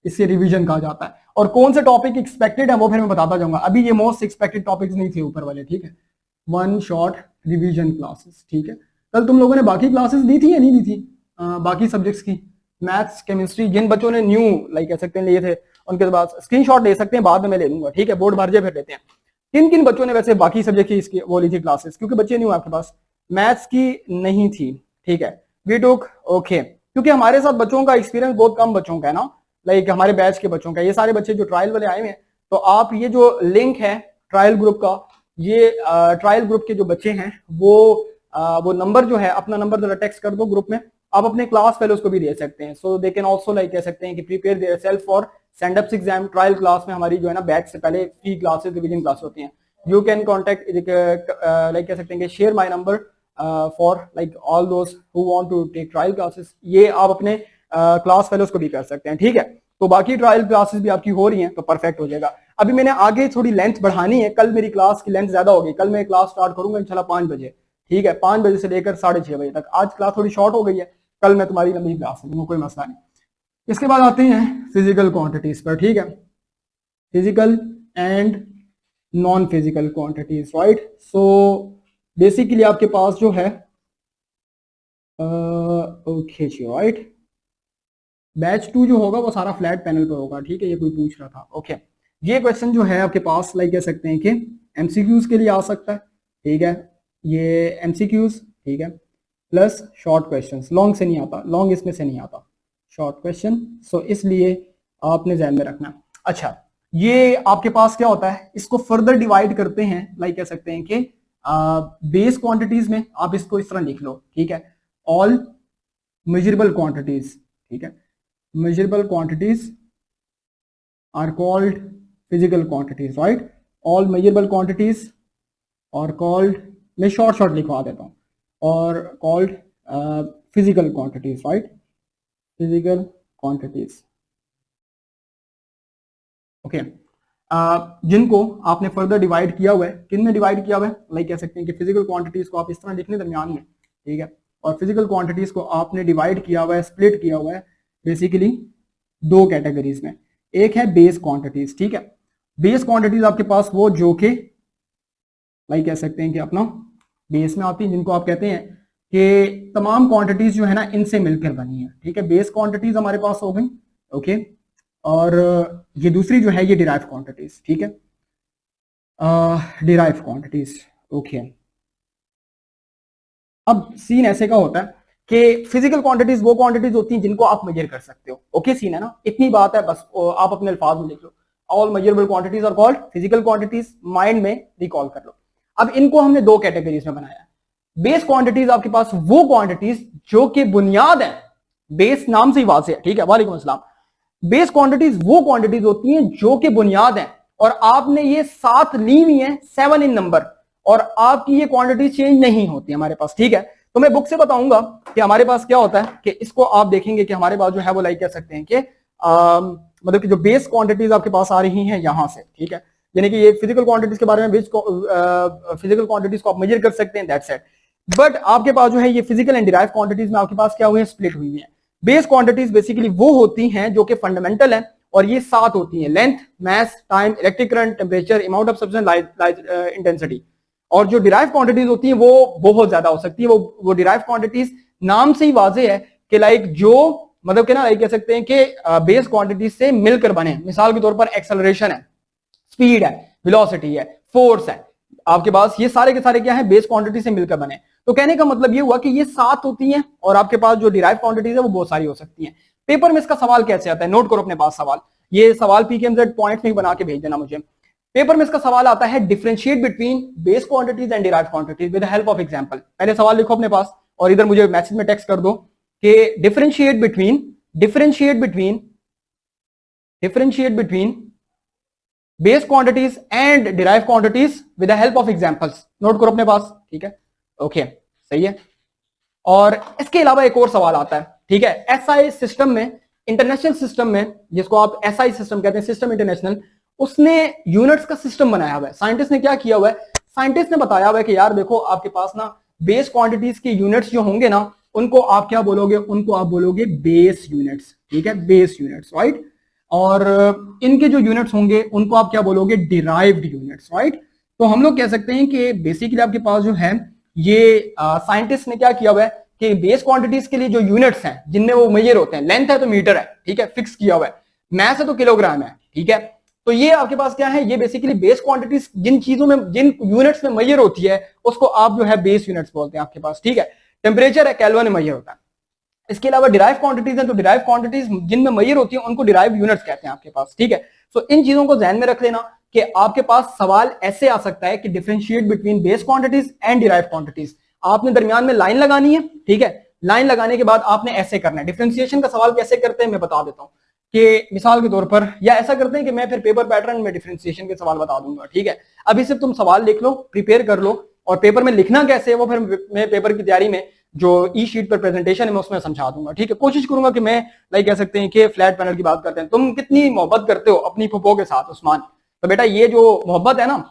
इससे रिवीजन कहा जाता है। और कौन से टॉपिक एक्सपेक्टेड है वो फिर मैं बताता जाऊंगा। अभी ये मोस्ट एक्सपेक्टेड टॉपिक्स नहीं थे ऊपर वाले, ठीक है। वन शॉर्ट रिवीजन क्लासेस, ठीक है। कल तुम लोगों ने बाकी क्लासेस दी थी या नहीं दी थी? बाकी सब्जेक्ट्स की, मैथ्स, केमिस्ट्री, जिन बच्चों ने न्यू लाइक कह सकते हैं लिए थे उनके बाद स्क्रीनशॉट ले सकते हैं, बाद में मैं ले लूंगा, ठीक है। बोर्ड भर जाए फिर लेते हैं। किन किन बच्चों ने वैसे बाकी सब्जेक्ट की इसकी वो ली थी क्लासेस, क्योंकि बच्चे न्यू आपके पास, मैथ्स की नहीं थी, ठीक है। वी टुक ओके, क्योंकि हमारे साथ बच्चों का एक्सपीरियंस बहुत कम बच्चों का है ना, लाइक हमारे बैच के बच्चों का, ये सारे बच्चे जो ट्रायल वाले आए हुए हैं, तो आप ये जो लिंक है ट्रायल ग्रुप का, ये ट्रायल ग्रुप के जो बच्चे हैं वो नंबर जो है, अपना नंबर जरा टेक्स्ट कर दो ग्रुप में। आप अपने क्लास फेलोज को भी दे सकते हैं, सो दे कैन आल्सो लाइक कह सकते हैं कि prepare their self for stand up exam. Trial class में हमारी जो है ना बैच से पहले फ्री क्लासेस, रिवीजन क्लास होती हैं। यू कैन कॉन्टेक्ट लाइक कह सकते हैं कि share my number for like all those who want to take trial classes. ये आप अपने क्लास फेलोज को भी कर सकते हैं, ठीक है। तो बाकी ट्रायल क्लासेस भी आपकी हो रही हैं तो परफेक्ट हो जाएगा। अभी मैंने आगे थोड़ी लेंथ बढ़ानी है, कल मेरी क्लास की लेंथ ज्यादा होगी। कल मैं क्लास स्टार्ट करूंगा इंशाल्लाह 5 बजे, ठीक है, 5 बजे से लेकर 6:30 बजे तक। आज क्लास थोड़ी शॉर्ट हो गई है, कल मैं तुम्हारी लंबी क्लास है, कोई मसला नहीं। इसके बाद आते हैं फिजिकल क्वांटिटीज पर, ठीक है, physical and non physical quantities, right. So basically आपके पास जो है ओके जी, राइट, बैच 2 जो होगा वो सारा फ्लैट पैनल पर होगा, ठीक है। ये कोई पूछ रहा था, ओके। ये क्वेश्चन जो है आपके पास लाइक कह सकते हैं कि एमसीक्यूज के लिए आ सकता है, ठीक है, ये एमसीक्यूज, ठीक है, प्लस शॉर्ट क्वेश्चंस। लॉन्ग से नहीं आता, लॉन्ग इसमें से नहीं आता, शॉर्ट क्वेश्चन, सो इसलिए आपने ध्यान में रखना। अच्छा, ये आपके पास क्या होता है, इसको फर्दर डिवाइड करते हैं, लाइक कह सकते हैं कि बेस क्वांटिटीज में आप इसको इस तरह लिख लो, ठीक है, ऑल मेजरेबल क्वांटिटीज, ठीक है, measurable quantities are called physical quantities, right? All measurable quantities are called, मैं शॉर्ट लिखवा देता हूँ, और called physical quantities, right? Physical quantities, okay. जिनको आपने फर्दर डिवाइड किया हुआ है, किन में डिवाइड किया हुआ है, लाइक कह सकते हैं कि फिजिकल क्वांटिटीज को आप इस तरह लिखने दरमियान में, ठीक है, और फिजिकल क्वांटिटीज को आपने डिवाइड किया हुआ है, स्प्लिट किया हुआ है बेसिकली 2 कैटेगरीज में। एक है बेस क्वांटिटीज, ठीक है। बेस क्वांटिटीज आपके पास वो जो कि लाइक कह सकते हैं कि अपना बेस में आती है, जिनको आप कहते हैं कि तमाम क्वांटिटीज जो है ना इनसे मिलकर बनी है, ठीक है। बेस क्वांटिटीज हमारे पास हो गई, ओके। और ये दूसरी जो है ये डिराइव क्वांटिटीज, ठीक है, डिराइव क्वांटिटीज, ओके। अब सीन ऐसे का होता है कि फिजिकल क्वांटिटीज वो क्वांटिटीज होती हैं जिनको आप मेजर कर सकते हो, ओके। सीन है ना, इतनी बात है, बस आप अपने अल्फाज में लिख लो, all measurable quantities are called physical quantities, mind में रिकॉल कर लो। अब इनको हमने 2 कैटेगरीज में बनाया है। बेस क्वांटिटीज आपके पास वो क्वांटिटीज जो कि बुनियाद है, बेस नाम से ही वाज़ेह है, ठीक है, वालेकुम अस्सलाम। बेस क्वांटिटीज वो क्वांटिटीज होती हैं जो कि बुनियाद है, और आपने ये 7 ली हुई है, 7 इन नंबर, और आपकी ये क्वांटिटी चेंज नहीं होती हमारे पास, ठीक है। तो मैं बुक से बताऊंगा कि हमारे पास क्या होता है, कि इसको आप देखेंगे कि हमारे पास जो है वो लाइक कह सकते हैं कि मतलब कि जो बेस क्वांटिटीज आपके पास आ रही हैं यहां से, ठीक है, यानी कि ये फिजिकल क्वांटिटीज के बारे में, फिजिकल क्वांटिटीज को आप मेजर कर सकते हैं, दैट्स इट। बट आपके पास जो है ये फिजिकल एंड डिराइव क्वांटिटीज में आपके पास क्या हुई है, स्प्लिट हुई है। बेस क्वांटिटीज बेसिकली वो होती हैं जो कि फंडामेंटल है, और ये 7 होती हैं, length, mass, time, electric current, temperature, amount of substance, light intensity. और जो डिराइव क्वांटिटीज होती हैं वो बहुत ज्यादा हो सकती है। वो डिराइव क्वांटिटीज नाम से ही वाज़ेह है कि लाइक जो मतलब कि ना लाइक कह सकते हैं कि बेस क्वांटिटीज से मिलकर बने। मिसाल के तौर पर एक्सेलरेशन है, स्पीड है, वेलोसिटी है, फोर्स है, आपके पास ये सारे के सारे क्या है, बेस क्वांटिटी से मिलकर बने। तो कहने का मतलब ये हुआ कि ये 7 होती हैं, और आपके पास जो डिराइव क्वांटिटीज है वो बहुत सारी हो सकती हैं। पेपर में इसका सवाल कैसे आता है, नोट करो अपने पास सवाल, ये सवाल पीकेएमजेड पॉइंट में बना के भेज देना मुझे। पेपर में इसका सवाल आता है, differentiate between base quantities and derive quantities with the help of example. पहले सवाल लिखो अपने पास और इधर मुझे मैसेज में टेक्स्ट कर दो कि differentiate between base quantities and derive quantities with the help of examples. Note करो अपने पास, ठीक है, ओके, सही है। और इसके अलावा एक और सवाल आता है, ठीक है, एसआई सिस्टम में, इंटरनेशनल सिस्टम में, जिसको आप एसआई सिस्टम कहते हैं, सिस्टम इंटरनेशनल, उसने यूनिट्स का सिस्टम बनाया हुआ है। साइंटिस्ट ने क्या किया हुआ है, साइंटिस्ट ने बताया हुआ है कि यार देखो आपके पास ना बेस क्वांटिटीज के यूनिट्स जो होंगे ना, उनको आप क्या बोलोगे, उनको आप बोलोगे बेस यूनिट्स, ठीक है, बेस यूनिट्स, राइट। और इनके जो यूनिट्स होंगे उनको आप क्या बोलोगे, डिराइव्ड यूनिट्स, राइट। तो हम लोग कह सकते हैं कि बेसिकली आपके पास जो है ये साइंटिस्ट ने क्या किया हुआ है कि बेस क्वांटिटीज के लिए जो यूनिट्स हैं जिनमें वो मेजर होते हैं, लेंथ है तो मीटर है, ठीक है, फिक्स किया हुआ है, मैस है तो किलोग्राम है, ठीक है। तो ये आपके पास क्या है, ये बेसिकली बेस क्वांटिटीज जिन चीजों में, जिन यूनिट्स में मेजर होती है उसको आप जो है बेस यूनिट्स बोलते हैं आपके पास, ठीक है। टेम्परेचर है, केल्विन में मेजर होता है। इसके अलावा डिराइव क्वांटिटीज हैं, तो डिराइव क्वांटिटीज जिनमें मेजर होती है उनको डिराइव यूनिट्स कहते हैं आपके पास, ठीक है। सो इन चीजों को ध्यान में रख लेना कि आपके पास सवाल ऐसे आ सकता है कि differentiate between base quantities and derive quantities. आपने दरमियान में लाइन लगानी है, ठीक है। लाइन लगाने के बाद आपने ऐसे करना है। डिफरेंशिएशन का सवाल कैसे करते हैं मैं बता देता हूं कि मिसाल के तौर पर, या ऐसा करते हैं कि मैं फिर पेपर पैटर्न में डिफरेंशिएशन के सवाल बता दूंगा, ठीक है। अभी सिर्फ तुम सवाल लिख लो, प्रिपेयर कर लो, और पेपर में लिखना कैसे है वो फिर मैं पेपर की तैयारी में जो ई शीट पर प्रेजेंटेशन है मैं उसमें समझा दूंगा, ठीक है। कोशिश करूंगा कि मैं लाइक कह सकते हैं कि फ्लैट पैनल की बात करते हैं, तुम कितनी मोहब्बत करते हो अपनी फुफो के साथ उस्मान, तो बेटा ये जो मोहब्बत है ना,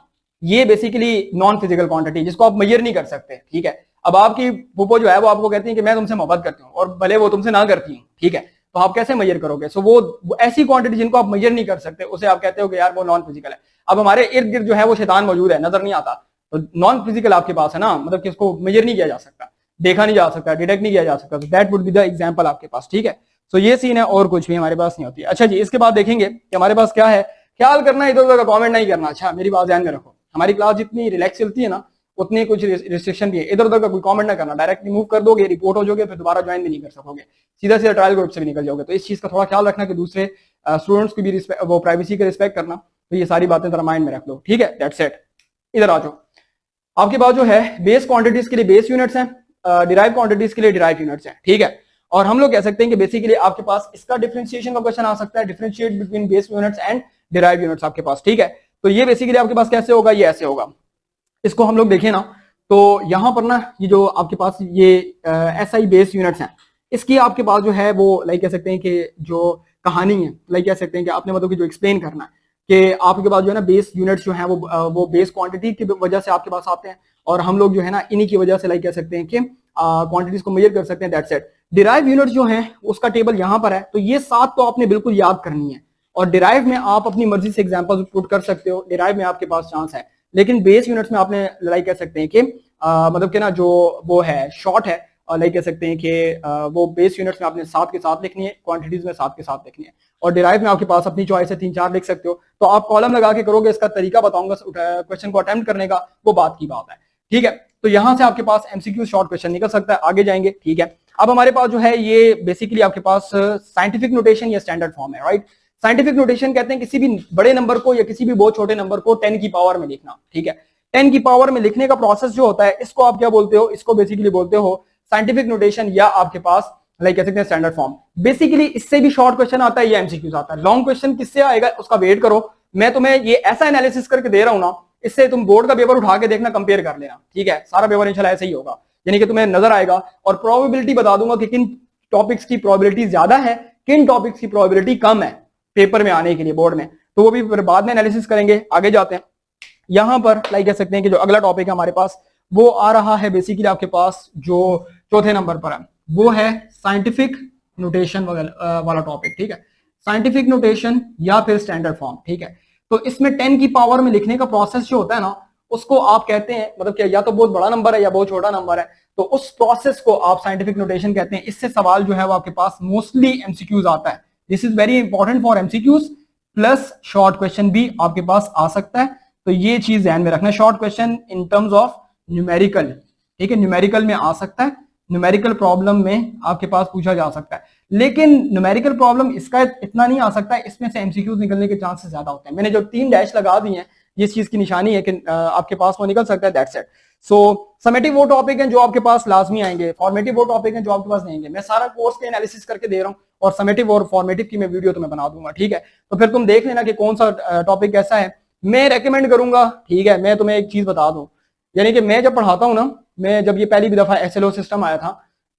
ये बेसिकली नॉन फिजिकल क्वांटिटी जिसको आप मेजर नहीं कर सकते, ठीक है। अब आपकी फुफो जो है वो आपको कहती है कि मैं तुमसे मोहब्बत करती हूँ, और भले वो तुमसे ना करती हूँ, ठीक है, तो आप कैसे मेजर करोगे। सो वो ऐसी क्वांटिटी जिनको आप मेजर नहीं कर सकते उसे आप कहते हो कि यार वो नॉन फिजिकल है। अब हमारे इर्द गिर्द जो है वो शैतान मौजूद है, नजर नहीं आता, तो नॉन फिजिकल आपके पास है ना, मतलब कि उसको मेजर नहीं किया जा सकता, देखा नहीं जा सकता, डिटेक्ट नहीं किया जा सकता, तो that would be the example आपके पास, ठीक है। सो ये सीन है, और कुछ भी हमारे पास नहीं होती। अच्छा जी, इसके बाद देखेंगे कि हमारे पास क्या है। ख्याल करना, इधर उधर का कमेंट नहीं करना। अच्छा, मेरी बात ध्यान में रखो, हमारी क्लास जितनी रिलैक्स चलती है ना उतनी कुछ रिस्ट्रिक्शन भी है। इधर उधर का कोई कमेंट ना करना, डायरेक्ट रिमूव कर दोगे, रिपोर्ट हो जाओगे, फिर दोबारा ज्वाइन भी नहीं कर सकोगे, सीधा सीधा ट्रायल ग्रुप से भी निकल जाओगे। तो इस चीज का थोड़ा ख्याल रखना कि दूसरे स्टूडेंट्स की भी वो प्राइवेसी का रिस्पेक्ट करना। तो ये सारी बातें जरा माइंड में रख लो, ठीक है। That's it. इधर आ जाओ। आपके पास जो है बेस क्वांटिटीज के लिए बेस यूनिट्स हैं, डिराइव क्वांटिटीज के लिए डिराइव यूनिट्स हैं, ठीक है। और हम लोग कह सकते हैं कि बेसिकली आपके पास इसका डिफरेंशिएशन का क्वेश्चन आ सकता है, differentiate between base units and derive units आपके पास, ठीक है। तो ये बेसिकली आपके पास कैसे होगा, ये ऐसे होगा। इसको हम लोग देखें ना, तो यहां पर ना ये जो आपके पास ये एसआई बेस यूनिट्स हैं, इसकी आपके पास जो है वो लाइक कह सकते हैं कि जो कहानी है, लाइक कह सकते हैं कि आपने मतलब कि जो एक्सप्लेन करना है कि आपके पास जो है ना बेस यूनिट्स जो है वो बेस क्वांटिटी की वजह से आपके पास आते हैं, और हम लोग जो है ना इन्हीं की वजह से लाइक कह सकते हैं कि क्वांटिटीज को मेजर कर सकते हैं। That's it. डिराइव यूनिट्स जो है उसका टेबल यहाँ पर है, तो ये 7 तो आपने बिल्कुल याद करनी है, और डिराइव में आप अपनी मर्जी से एग्जांपल पुट कर सकते हो, डिराइव में आपके पास चांस है, लेकिन बेस यूनिट्स में आपने लाइक कह सकते हैं कि मतलब कि ना जो वो है शॉर्ट है, और लाइक कह सकते हैं कि वो बेस यूनिट्स में आपने 7 के साथ लिखनी है, क्वांटिटीज में 7 के साथ लिखनी है, और डिराइव में आपके पास अपनी चॉइस है 3-4 लिख सकते हो। तो आप कॉलम लगा के करोगे, इसका तरीका बताऊंगा क्वेश्चन को अटेम्प्ट करने का, वो बात की बात है, ठीक है। तो यहां से आपके पास एमसीक्यू शॉर्ट क्वेश्चन निकल सकता है, आगे जाएंगे, ठीक है। अब हमारे पास जो है ये बेसिकली आपके पास साइंटिफिक नोटेशन या स्टैंडर्ड फॉर्म है, राइट। साइंटिफिक नोटेशन कहते हैं किसी भी बड़े नंबर को या किसी भी बहुत छोटे नंबर को 10 की पावर में लिखना, ठीक है। 10 की पावर में लिखने का प्रोसेस जो होता है इसको आप क्या बोलते हो, इसको बेसिकली बोलते हो साइंटिफिक नोटेशन, या आपके पास लाइक कह सकते हैं स्टैंडर्ड फॉर्म। बेसिकली इससे भी शॉर्ट क्वेश्चन आता है या एमसीक्यूज आता है। लॉन्ग क्वेश्चन किससे आएगा उसका वेट करो, मैं तुम्हें ये ऐसा एनालिसिस करके दे रहा हूं ना, इससे तुम बोर्ड का पेपर उठा के देखना, कंपेयर कर लेना, ठीक है। सारा पेपर इंशाल्लाह ऐसे ही होगा, यानी कि तुम्हें नजर आएगा, और प्रोबेबिलिटी बता दूंगा कि किन टॉपिक्स की प्रोबेबिलिटी ज्यादा है, किन टॉपिक्स की प्रोबेबिलिटी कम है पेपर में आने के लिए बोर्ड में, तो वो भी फिर बाद में एनालिसिस करेंगे। आगे जाते हैं, यहां पर लाइक कह सकते हैं कि जो अगला टॉपिक है हमारे पास वो आ रहा है बेसिकली आपके पास जो चौथे नंबर पर है, वो है साइंटिफिक नोटेशन वाला टॉपिक, ठीक है। साइंटिफिक नोटेशन या फिर स्टैंडर्ड फॉर्म, ठीक है। तो इसमें 10 की पावर में लिखने का प्रोसेस जो होता है ना, उसको आप कहते हैं, मतलब कि या तो बहुत बड़ा नंबर है या बहुत छोटा नंबर है, तो उस प्रोसेस को आप साइंटिफिक नोटेशन कहते हैं। इससे सवाल जो है वो आपके पास मोस्टली एमसीक्यूज आता है। This is very important for MCQs, plus short question भी आपके पास आ सकता है। तो ये चीज ध्यान में रखना, short question in terms of numerical, ठीक है, न्यूमेरिकल में आ सकता है, न्यूमेरिकल प्रॉब्लम में आपके पास पूछा जा सकता है। लेकिन न्यूमेरिकल प्रॉब्लम इसका इतना नहीं आ सकता है, इसमें से एमसीक्यूज निकलने के चांसेस ज्यादा होते हैं। मैंने जो 3 डैश लगा दी हैं, ये चीज की निशानी है कि आपके पास वो निकल सकता है, दैट्स इट। सो समेटिव वो टॉपिक हैं जो आपके पास लाजमी आएंगे, फॉर्मेटिव वो टॉपिक हैं जो आपके पास नहीं आएंगे। मैं सारा कोर्स के एनालिसिस करके दे रहा हूँ, और समेटिव और फॉर्मेटिव की मैं वीडियो तुम्हें बना दूंगा, ठीक है। तो फिर तुम देख लेना कि कौन सा टॉपिक कैसा है, मैं रेकमेंड करूंगा, ठीक है। मैं तुम्हें एक चीज बता दूं, यानी कि मैं जब पढ़ाता हूं ना, मैं जब ये पहली भी दफा एसएलओ सिस्टम आया था,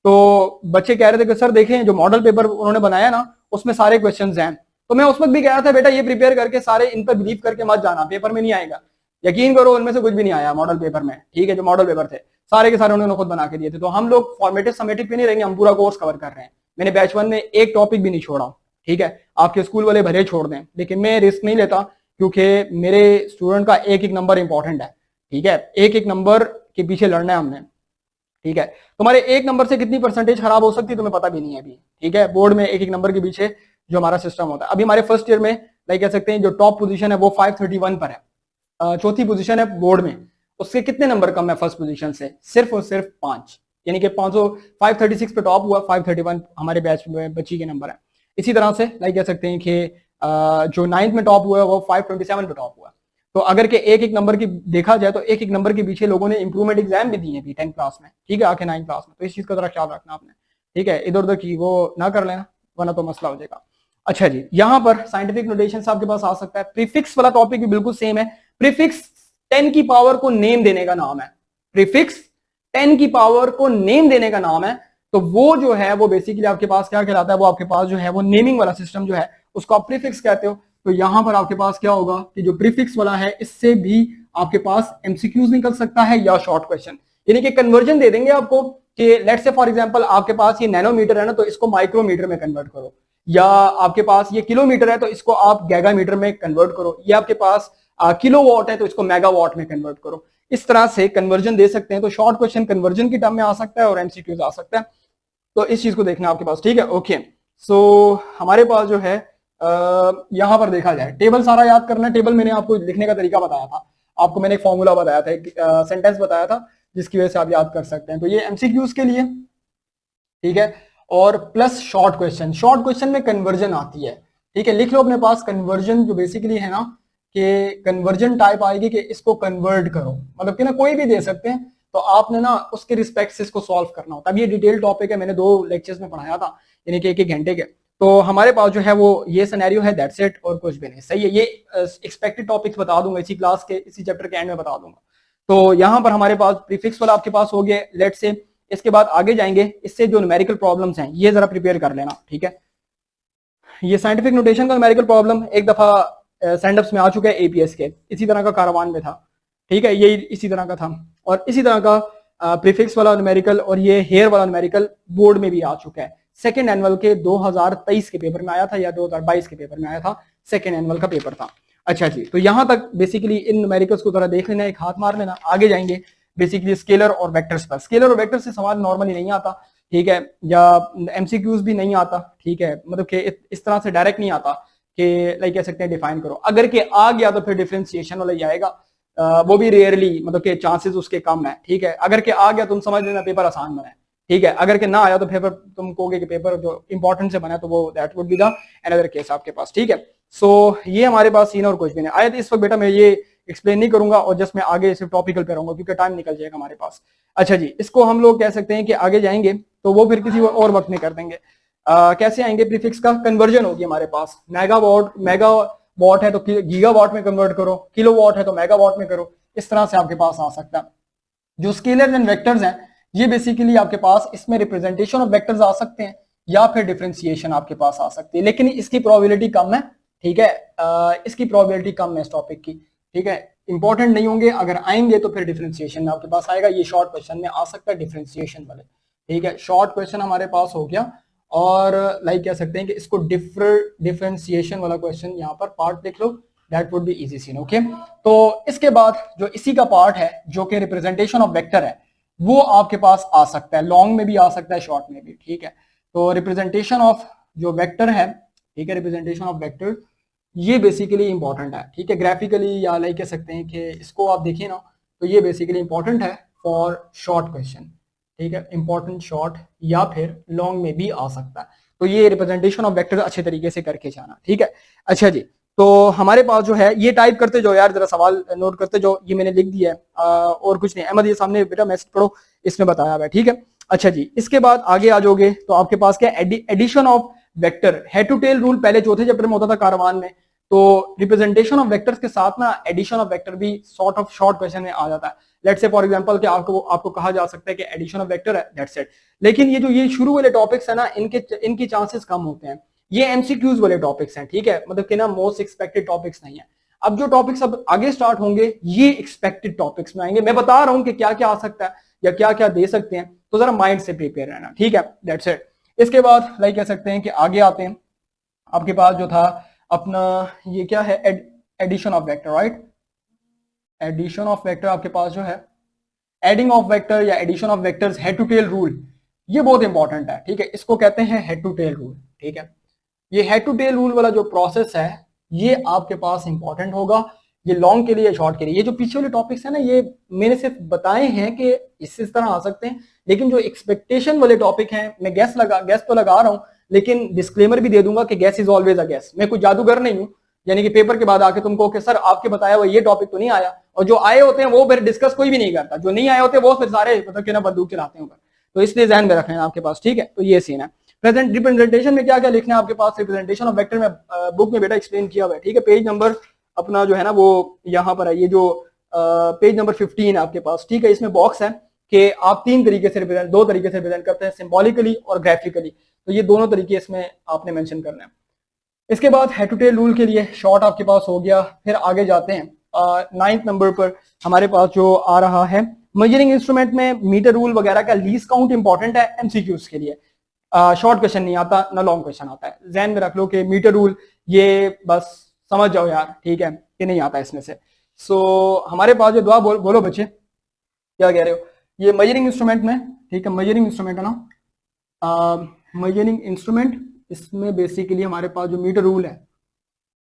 तो बच्चे कह रहे थे कि सर देखें जो मॉडल पेपर उन्होंने बनाया ना उसमें सारे क्वेश्चंस हैं। तो मैं उस वक्त भी कह रहा था बेटा ये प्रिपेयर करके सारे इन पर बिलीव करके मत जाना, पेपर में नहीं आएगा। यकीन करो उनमें से कुछ भी नहीं आया मॉडल पेपर में, ठीक है। जो मॉडल पेपर थे सारे के सारे उन्होंने खुद बना के दिए थे। तो हम लोग फॉर्मेटिव समेटिव पे नहीं रहेंगे, हम पूरा कोर्स कवर कर रहे हैं। मैंने बैच 1 में एक टॉपिक भी नहीं छोड़ा, ठीक है, आपके स्कूल वाले भले छोड़ दें, लेकिन मैं रिस्क नहीं लेता क्योंकि मेरे स्टूडेंट का एक एक नंबर इंपॉर्टेंट है। ठीक है, एक एक नंबर के पीछे लड़ना है हमने। ठीक है, तुम्हारे एक नंबर से कितनी परसेंटेज खराब हो सकती है तुम्हें पता भी नहीं है अभी। ठीक है, बोर्ड में एक एक नंबर के पीछे जो हमारा सिस्टम होता है। अभी हमारे फर्स्ट ईयर में लाइक कह सकते हैं जो टॉप पोजीशन है वो 531 पर है, चौथी पोजीशन है बोर्ड में, उसके कितने नंबर कम है फर्स्ट पोजीशन से? सिर्फ और सिर्फ 5, यानी कि 536 पे टॉप हुआ, 531 हमारे बैच में बच्ची के नंबर है। इसी तरह से लाइक कह सकते हैं कि जो 9th में टॉप हुआ है वो 527 पे टॉप हुआ। तो अगर के एक एक नंबर की देखा जाए तो एक एक नंबर के पीछे लोगों ने इंप्रूवमेंट एग्जाम भी दिए हैं 10th क्लास में। ठीक है, आके 9th क्लास में, तो इस चीज का जरा ख्याल रखना आपने। ठीक है, इधर उधर की वो ना कर लेना वरना तो मसला हो जाएगा। अच्छा जी, यहाँ पर साइंटिफिक नोटेशन आपके पास आ सकता है। प्रीफिक्स वाला टॉपिक भी बिल्कुल सेम है। प्रीफिक्स 10 की पावर को नेम देने का नाम है। प्रीफिक्स 10 की पावर को नेम देने का नाम है। तो वो जो है वो बेसिकली आपके पास क्या कहलाता है, वो आपके पास जो है वो नेमिंग वाला सिस्टम जो है उसको आप प्रीफिक्स कहते हो। तो यहां पर आपके पास क्या होगा कि जो प्रीफिक्स वाला है इससे भी आपके पास एमसीक्यूज निकल सकता है या शॉर्ट क्वेश्चन, यानी कि कन्वर्जन दे देंगे आपको कि लेट्स से फॉर एग्जांपल आपके पास ये नैनोमीटर है ना, तो इसको माइक्रोमीटर में कन्वर्ट करो, या आपके पास ये किलोमीटर है तो इसको आप गैगामीटर में कन्वर्ट करो, या आपके पास किलोवाट है तो इसको मेगावाट में कन्वर्ट करो। इस तरह से कन्वर्जन दे सकते हैं। तो शॉर्ट क्वेश्चन कन्वर्जन की टर्म में आ सकता है और एमसीक्यूज आ सकता है। तो इस चीज को देखना आपके पास। ठीक है, ओके। सो हमारे पास जो है यहां पर देखा जाए टेबल सारा याद करना है। टेबल मैंने आपको लिखने का तरीका बताया था, आपको मैंने एक फॉर्मूला बताया था, एक सेंटेंस बताया था जिसकी वजह से आप याद कर सकते हैं। तो ये एमसीक्यूज के लिए। ठीक है, और plus short question. Short question में कन्वर्जन आती है। ठीक है, लिख लो अपने पास कन्वर्जन जो बेसिकली है ना कि कन्वर्जन टाइप आएगी कि इसको कन्वर्ट करो, मतलब कि ना कोई भी दे सकते हैं, तो आपने ना उसके रिस्पेक्ट से इसको सॉल्व करना होता है। अब ये डिटेल टॉपिक है, मैंने 2 लेक्चर्स में पढ़ाया था, यानी कि 1-1 घंटे के। तो हमारे पास जो है वो ये सिनेरियो है, दैट्स इट, और कुछ भी नहीं। सही है, ये एक्सपेक्टेड टॉपिक्स बता दूंगा इसी क्लास के इसी चैप्टर के एंड में बता दूंगा। तो यहाँ पर हमारे पास प्रीफिक्स वाला आपके पास हो गया, लेट्स से। इसके बाद आगे जाएंगे, इससे जो न्यूमेरिकल प्रॉब्लम्स हैं ये जरा प्रिपेयर कर लेना। ठीक है, ये साइंटिफिक नोटेशन का न्यूमेरिकल प्रॉब्लम एक दफा सेंडअप्स में आ चुका है एपीएस के, इसी तरह का कारवान में था। ठीक है, ये इसी तरह का था, और इसी तरह का प्रीफिक्स वाला न्यूमेरिकल और ये हेयर वाला न्यूमेरिकल बोर्ड में भी आ चुका है। सेकेंड एनुअल के 2023 के पेपर में आया था या 2022 के पेपर में आया था, सेकेंड एनुअल का पेपर था। अच्छा जी, तो यहां तक बेसिकली इन न्यूमेरिकल्स को जरा देख लेना, एक हाथ मार लेना। आगे जाएंगे बेसिकली स्केलर और वेक्टर्स पर। स्केलर और वेक्टर से सवाल नॉर्मली नहीं आता, ठीक है, या एमसीक्यूज भी नहीं आता। ठीक है, मतलब कि इस तरह से डायरेक्ट नहीं आता कि लाइक कह सकते हैं डिफाइन करो। अगर के आ गया तो फिर डिफरेंशिएशन वाला ही आएगा, वो भी रेयरली, मतलब कि चांसेस उसके कम है। ठीक है, अगर के आ गया तुम समझ लेना पेपर आसान बना है। ठीक है, अगर के ना आया तो पेपर तुम कहोगे कि पेपर जो इंपॉर्टेंट से बना है, तो वो that would be the another case आपके पास। ठीक है, सो ये हमारे पास सीन और कुछ भी नहीं आया। इस वक्त बेटा मैं ये एक्सप्लेन नहीं करूंगा और जस्ट मैं आगे सिर्फ टॉपिकल पे रहूंगा क्योंकि टाइम निकल जाएगा हमारे पास। अच्छा जी, इसको हम लोग कह सकते हैं कि आगे जाएंगे तो वो फिर किसी और वक्त में कर देंगे। कैसे आएंगे? प्रीफिक्स का कन्वर्जन होगी हमारे पास। मेगावाट है तो गीगावाट में कन्वर्ट करो, किलोवाट है तो मेगावाट में करो, इस तरह से आपके पास आ सकता है। जो स्केलर एंड वेक्टर्स हैं ये बेसिकली आपके पास इसमें रिप्रेजेंटेशन ऑफ वेक्टर्स आ सकते हैं या फिर डिफरेंशिएशन आपके पास आ सकती है, लेकिन इसकी प्रोबेबिलिटी कम है। ठीक है, इसकी प्रोबेबिलिटी कम है इस टॉपिक की। ठीक है, इंपॉर्टेंट नहीं होंगे, अगर आएंगे तो फिर डिफरेंशिएशन में आपके पास आएगा। ये शॉर्ट क्वेश्चन में आ सकता है डिफरेंशिएशन वाले। ठीक है, शॉर्ट क्वेश्चन हमारे पास हो गया, और लाइक कह सकते हैं कि इसको डिफरेंशिएशन वाला क्वेश्चन यहाँ पर पार्ट लिख लो, that would be easy seen. Okay, तो इसके बाद जो इसी का पार्ट है जो कि रिप्रेजेंटेशन ऑफ वेक्टर है, वो आपके पास आ सकता है, लॉन्ग में भी आ सकता है, शॉर्ट में भी। ठीक है, तो रिप्रेजेंटेशन ऑफ जो वेक्टर है, ठीक है, रिप्रेजेंटेशन ऑफ वेक्टर ये बेसिकली इंपॉर्टेंट है। ठीक है, ग्राफिकली या लाइक कह सकते हैं कि इसको आप देखिए ना, तो ये बेसिकली इंपॉर्टेंट है फॉर शॉर्ट क्वेश्चन। ठीक है, इंपॉर्टेंट शॉर्ट या फिर लॉन्ग में भी आ सकता है। तो ये रिप्रेजेंटेशन ऑफ वेक्टर अच्छे तरीके से करके जाना। ठीक है, अच्छा जी, तो हमारे पास जो है ये टाइप करते जो यार, जरा सवाल नोट करते जो, ये मैंने लिख दिया है और कुछ नहीं। अहमद ये सामने बेटा मैसेज पढ़ो, इसमें बताया हुआ है। ठीक है, अच्छा जी, इसके बाद आगे आ जाओगे तो आपके पास क्या addition of vector, head to tail rule पहले चौथे चैप्टर में होता था कारवान में। तो रिप्रेजेंटेशन ऑफ वेक्टर्स के साथ ना एडिशन ऑफ वेक्टर भी सॉर्ट ऑफ शॉर्ट क्वेश्चन में आ जाता है। लेट्स से फॉर एग्जांपल कि आपको कहा जा सकता है कि एडिशन ऑफ वेक्टर है, दैट्स इट। लेकिन ये शुरू वाले टॉपिक्स है ना, इनके चांसेस कम होते हैं। ये एमसीक्यूज वाले टॉपिक्स हैं। ठीक है, मतलब कि ना मोस्ट एक्सपेक्टेड टॉपिक्स नहीं है। अब जो टॉपिक्स अब आगे स्टार्ट होंगे ये एक्सपेक्टेड टॉपिक्स में आएंगे। मैं बता रहा हूं कि क्या क्या आ सकता है या क्या क्या दे सकते हैं, तो जरा माइंड से प्रिपेयर रहना। ठीक है, दैट्स इट। इसके बाद लाइक कह सकते हैं कि आगे आते हैं, आपके पास जो था अपना ये क्या है, addition of vector, right. Addition of vector आपके पास जो है, एडिंग ऑफ वेक्टर या addition of vectors, head to tail rule, ये बहुत इंपॉर्टेंट है, ठीक है। इसको कहते हैं हेड टू टेल रूल, ठीक है। ये हेड टू टेल रूल वाला जो प्रोसेस है ये आपके पास इंपॉर्टेंट होगा, ये लॉन्ग के लिए, शॉर्ट के लिए। ये जो पीछे वाले टॉपिक्स है ना, ये मैंने सिर्फ बताए हैं कि इससे इस तरह आ सकते हैं, लेकिन जो एक्सपेक्टेशन वाले टॉपिक हैं, मैं गैस तो लगा रहा हूं, लेकिन डिस्क्लेमर भी दे दूंगा कि gas is always a gas. मैं कोई जादूगर नहीं हूं, यानी कि पेपर के बाद आके तुमको कि सर आपके बताया हुआ ये टॉपिक तो नहीं आया, और जो आए होते हैं वो फिर डिस्कस कोई भी नहीं करता, जो नहीं आए होते वो फिर सारे मतलब कि ना बंदूक चलाते हैं ऊपर। तो इसलिए ध्यान में रखना है आपके पास, ठीक है। तो ये सीन है। प्रेजेंट रिप्रेजेंटेशन में क्या क्या लिखना है आपके पास, रिप्रेजेंटेशन ऑफ वेक्टर में बुक में बेटा एक्सप्लेन किया हुआ है, ठीक है। पेज नंबर अपना जो है ना वो यहाँ पर है, ये जो पेज नंबर 15 है आपके पास, ठीक है। इसमें बॉक्स है कि आप तीन तरीके से रिप्रेजेंट, दो तरीके से रिप्रेजेंट करते हैं, सिंबॉलिकली और ग्राफिकली। तो ये दोनों तरीके इसमें आपने मेंशन करना है। इसके बाद हेड टू टेल रूल के लिए शॉर्ट आपके पास हो गया। फिर आगे जाते हैं 9th नंबर पर हमारे पास जो आ रहा है, मेजरिंग इंस्ट्रूमेंट में मीटर रूल वगैरह का लीस्ट काउंट इंपॉर्टेंट है एमसीक्यूज के लिए। शॉर्ट क्वेश्चन नहीं आता ना लॉन्ग क्वेश्चन आता है, ध्यान में रख लो कि मीटर रूल ये बस समझ जाओ यार, ठीक है, कि नहीं आता इसमें से। सो हमारे पास जो दुआ बोलो बच्चे क्या कह रहे हो, ये मेजरिंग इंस्ट्रूमेंट में, ठीक है, मेजरिंग इंस्ट्रूमेंट है ना, मेजरिंग इंस्ट्रूमेंट, इसमें बेसिकली हमारे पास जो मीटर रूल है,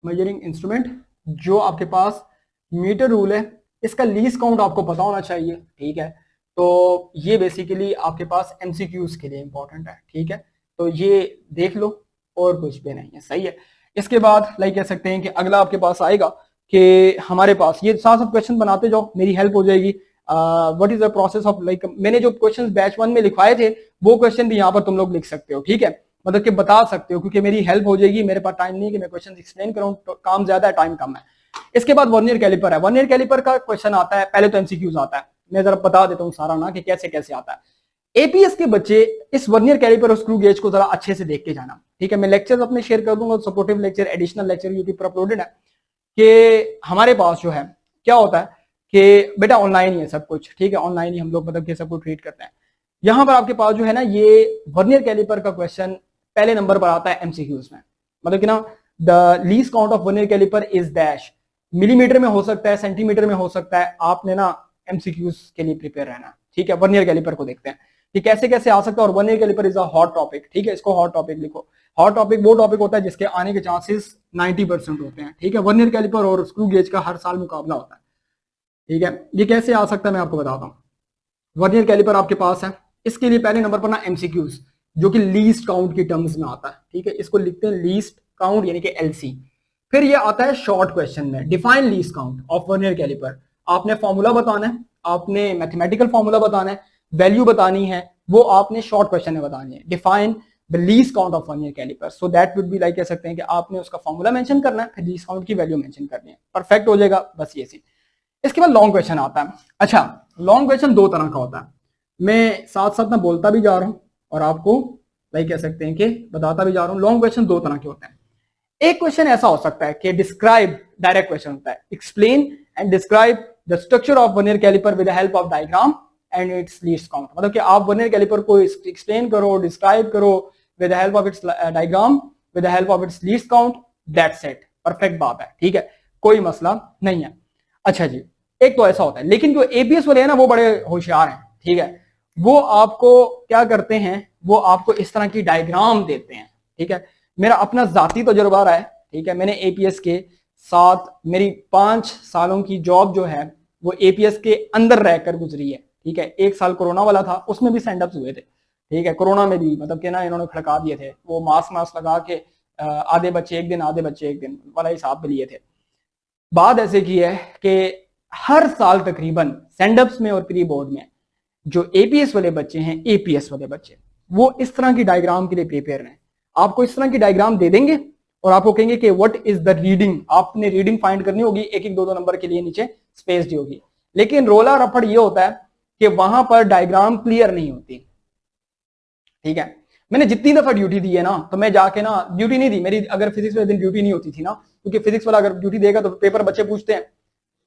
मेजरिंग इंस्ट्रूमेंट जो आपके पास मीटर रूल है, इसका लीस्ट काउंट आपको पता होना चाहिए, ठीक है। तो ये बेसिकली आपके पास एमसीक्यूज के लिए इंपॉर्टेंट है, ठीक है। तो ये देख लो और कुछ भी नहीं है, सही है। इसके बाद लाइक कह सकते हैं कि अगला आपके पास आएगा कि हमारे पास ये साथ साथ क्वेश्चन बनाते जाओ, मेरी हेल्प हो जाएगी। What is the process of, like मैंने जो क्वेश्चंस बैच 1 में लिखवाए थे वो क्वेश्चन भी यहाँ पर तुम लोग लिख सकते हो, ठीक है, मतलब कि बता सकते हो, क्योंकि मेरी हेल्प हो जाएगी। मेरे पास टाइम नहीं है कि मैं क्वेश्चन एक्सप्लेन करूं, तो काम ज्यादा है, टाइम कम है। इसके बाद वर्नियर कैलिपर है। वर्नियर कैलिपर का क्वेश्चन आता है, पहले तो एमसीक्यूज आता है, मैं जरा बता देता हूँ सारा ना कि कैसे कैसे आता है। एपीएस के बच्चे इस वर्नियर कैलिपर और स्क्रू गेज को जरा अच्छे से देख के जाना, ठीक है। मैं लेक्चर्स अपने शेयर कर दूंगा, supportive lecture, additional lecture YouTube पर अपलोडेड है। कि हमारे पास जो है क्या होता है कि बेटा ऑनलाइन ही है सब कुछ, ठीक है, ऑनलाइन ही हम लोग मतलब कि सब कुछ ट्रीट करते हैं। यहाँ पर आपके पास जो है ना ये वर्नियर कैलिपर का क्वेश्चन पहले नंबर पर आता है एमसीक्यूज में, मतलब कि ना the least count of vernier caliper is dash, millimetre में हो सकता है, सेंटीमीटर में हो सकता है, आपने ना एमसीक्यूज के लिए प्रिपेयर रहना, ठीक है। वर्नियर कैलिपर को देखते हैं कि कैसे कैसे आ सकता है, और vernier caliper is a hot topic, ठीक है, इसको हॉट टॉपिक लिखो। हॉट टॉपिक वो टॉपिक होता है जिसके आने के चांसेस 90% होते हैं, ठीक है। वर्नियर कैलिपर और स्क्रू गेज का हर साल मुकाबला होता है, ठीक है। ये कैसे आ सकता है मैं आपको बताता हूँ। वर्नियर कैलिपर आपके पास है, इसके लिए पहले नंबर पर ना एमसीक्यूज जो कि लीस्ट काउंट की टर्म्स में आता है, ठीक है, इसको लिखते हैं लीस्ट काउंट यानी कि एलसी। फिर ये आता है शॉर्ट क्वेश्चन में, define least count of vernier caliper. आपने फॉर्मूला बताना है, आपने मैथमेटिकल फॉर्मूला बताना है, वैल्यू बतानी है, वो आपने शॉर्ट क्वेश्चन में बतानी है। Define the least count of vernier caliper, so that would be like कह सकते हैं कि आपने उसका फॉर्मूला मेंशन करना है, फिर लीस्ट काउंट की वैल्यू मेंशन करनी है, परफेक्ट हो जाएगा, बस ये सी। इसके बाद लॉन्ग क्वेश्चन आता है। अच्छा, लॉन्ग क्वेश्चन दो तरह का होता है, मैं साथ साथ में बोलता भी जा रहा हूं और आपको लाइक कह सकते हैं कि बताता भी जा रहा हूं। लॉन्ग क्वेश्चन दो तरह के होते हैं। एक क्वेश्चन ऐसा हो सकता है कि डिस्क्राइब, डायरेक्ट क्वेश्चन होता है, explain and describe the structure of vernier caliper with the help of diagram and its least count, मतलब कि आप वर्नियर कैलिपर को एक्सप्लेन करो, डिस्क्राइब करो with the help of its diagram, with the help of its least count, that's it, perfect बात है, ठीक है, कोई मसला नहीं है। अच्छा जी, एक तो ऐसा होता है, लेकिन जो एपीएस वाले हैं ना वो बड़े होशियार हैं, ठीक है, वो आपको क्या करते हैं, वो आपको इस तरह की डायग्राम देते हैं, ठीक है। मेरा अपना जाती तजुर्बा रहा है, ठीक है, मैंने एपीएस के साथ मेरी 5 सालों की जॉब जो है वो एपीएस के अंदर रहकर गुजरी है, ठीक है। 1 साल कोरोना वाला था, उसमें भी स्टैंड अप्स हुए थे, ठीक है, कोरोना में भी मतलब कि ना इन्होंने खड़का दिए थे, वो मास्क लगा के आधे बच्चे एक दिन आधे बच्चे एक दिन वाला हिसाब पे लिए थे। बात ऐसे की है कि हर साल तकरीबन स्टैंड-अप्स में और प्री बोर्ड में जो एपीएस वाले बच्चे हैं, एपीएस वाले बच्चे, वो इस तरह की डायग्राम के लिए प्रिपेयर हैं। आपको इस तरह की डायग्राम दे देंगे और आपको कहेंगे कि व्हाट इज द रीडिंग, आपने रीडिंग फाइंड करनी होगी, एक एक दो नंबर के लिए नीचे स्पेस दी होगी। लेकिन रोला रफड़ ये होता है कि वहां पर डायग्राम क्लियर नहीं होती, ठीक है। मैंने जितनी दफा ड्यूटी दी है ना, तो मैं जाके ना ड्यूटी नहीं दी मेरी, अगर फिजिक्स वाले दिन ड्यूटी नहीं होती थी ना, क्योंकि फिजिक्स वाला अगर ड्यूटी देगा तो पेपर बच्चे पूछते हैं,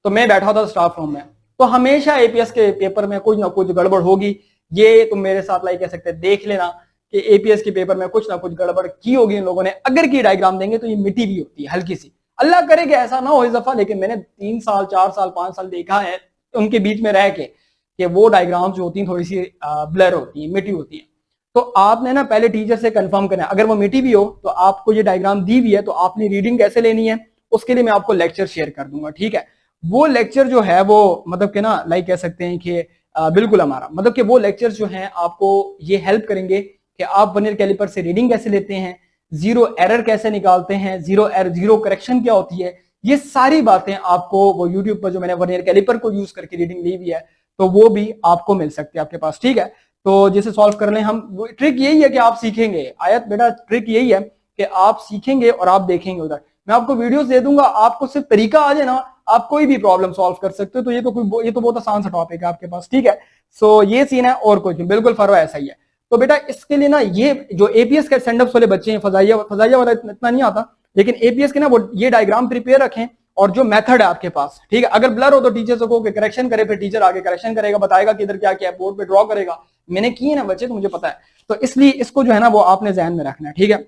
तो मैं बैठा था स्टाफ रूम में, तो हमेशा एपीएस के पेपर में कुछ ना कुछ गड़बड़ होगी, ये तुम मेरे साथ लाइक कह सकते हैं देख लेना कि एपीएस के पेपर में कुछ ना कुछ गड़बड़ की होगी इन लोगों ने, अगर की डायग्राम देंगे तो ये मिट्टी भी होती है हल्की सी। अल्लाह करे कि ऐसा ना हो इस दफा, लेकिन मैंने 3 साल 4 साल 5 साल देखा है उनके बीच में रह के कि वो डायग्राम्स जो होती हैं थोड़ी सी ब्लर होती है, मिट्टी होती है। तो आपने ना पहले टीचर से कंफर्म करना है, अगर वो मिट्टी भी हो तो आपको ये डायग्राम दी हुई है तो आपने रीडिंग कैसे लेनी है उसके लिए मैं आपको लेक्चर शेयर कर दूंगा, ठीक है। वो लेक्चर जो है वो मतलब कि ना लाइक कह सकते हैं कि बिल्कुल हमारा मतलब कि वो लेक्चर जो हैं आपको ये हेल्प करेंगे कि आप वर्नियर कैलिपर से रीडिंग कैसे लेते हैं, जीरो एरर कैसे निकालते हैं, जीरो एरर जीरो करेक्शन क्या होती है, ये सारी बातें आपको वो यूट्यूब पर जो मैंने वर्नियर कैलिपर को यूज करके रीडिंग ली हुई है तो वो भी आपको मिल सकती है आपके पास, ठीक है। तो जिसे सॉल्व कर लें हम, ट्रिक यही है कि आप सीखेंगे आयत बेटा, ट्रिक यही है कि आप सीखेंगे और आप देखेंगे उधर। मैं आपको वीडियोस दे दूंगा, आपको सिर्फ तरीका आ जाए ना आप कोई भी प्रॉब्लम सॉल्व कर सकते हो। तो ये तो बहुत आसान सा टॉपिक है आपके पास, ठीक है। सो ये सीन है और कुछ नहीं, बिल्कुल फरवा ऐसा ही है। तो बेटा इसके लिए ना ये जो एपीएस के स्टैंडअप्स वाले बच्चे हैं, फजाइया वाला इतना नहीं आता, लेकिन एपीएस के ना वो ये डायग्राम प्रिपेयर रखें और जो मेथड है आपके पास, ठीक है। अगर ब्लर हो तो टीचर से कहो कि करेक्शन करे, फिर टीचर आगे करेक्शन करेगा, बताएगा कि इधर क्या क्या है, बोर्ड पे ड्रॉ करेगा। मैंने किए ना बच्चे तो मुझे पता है, तो इसलिए इसको जो है ना वो आपने ध्यान में रखना है, ठीक है।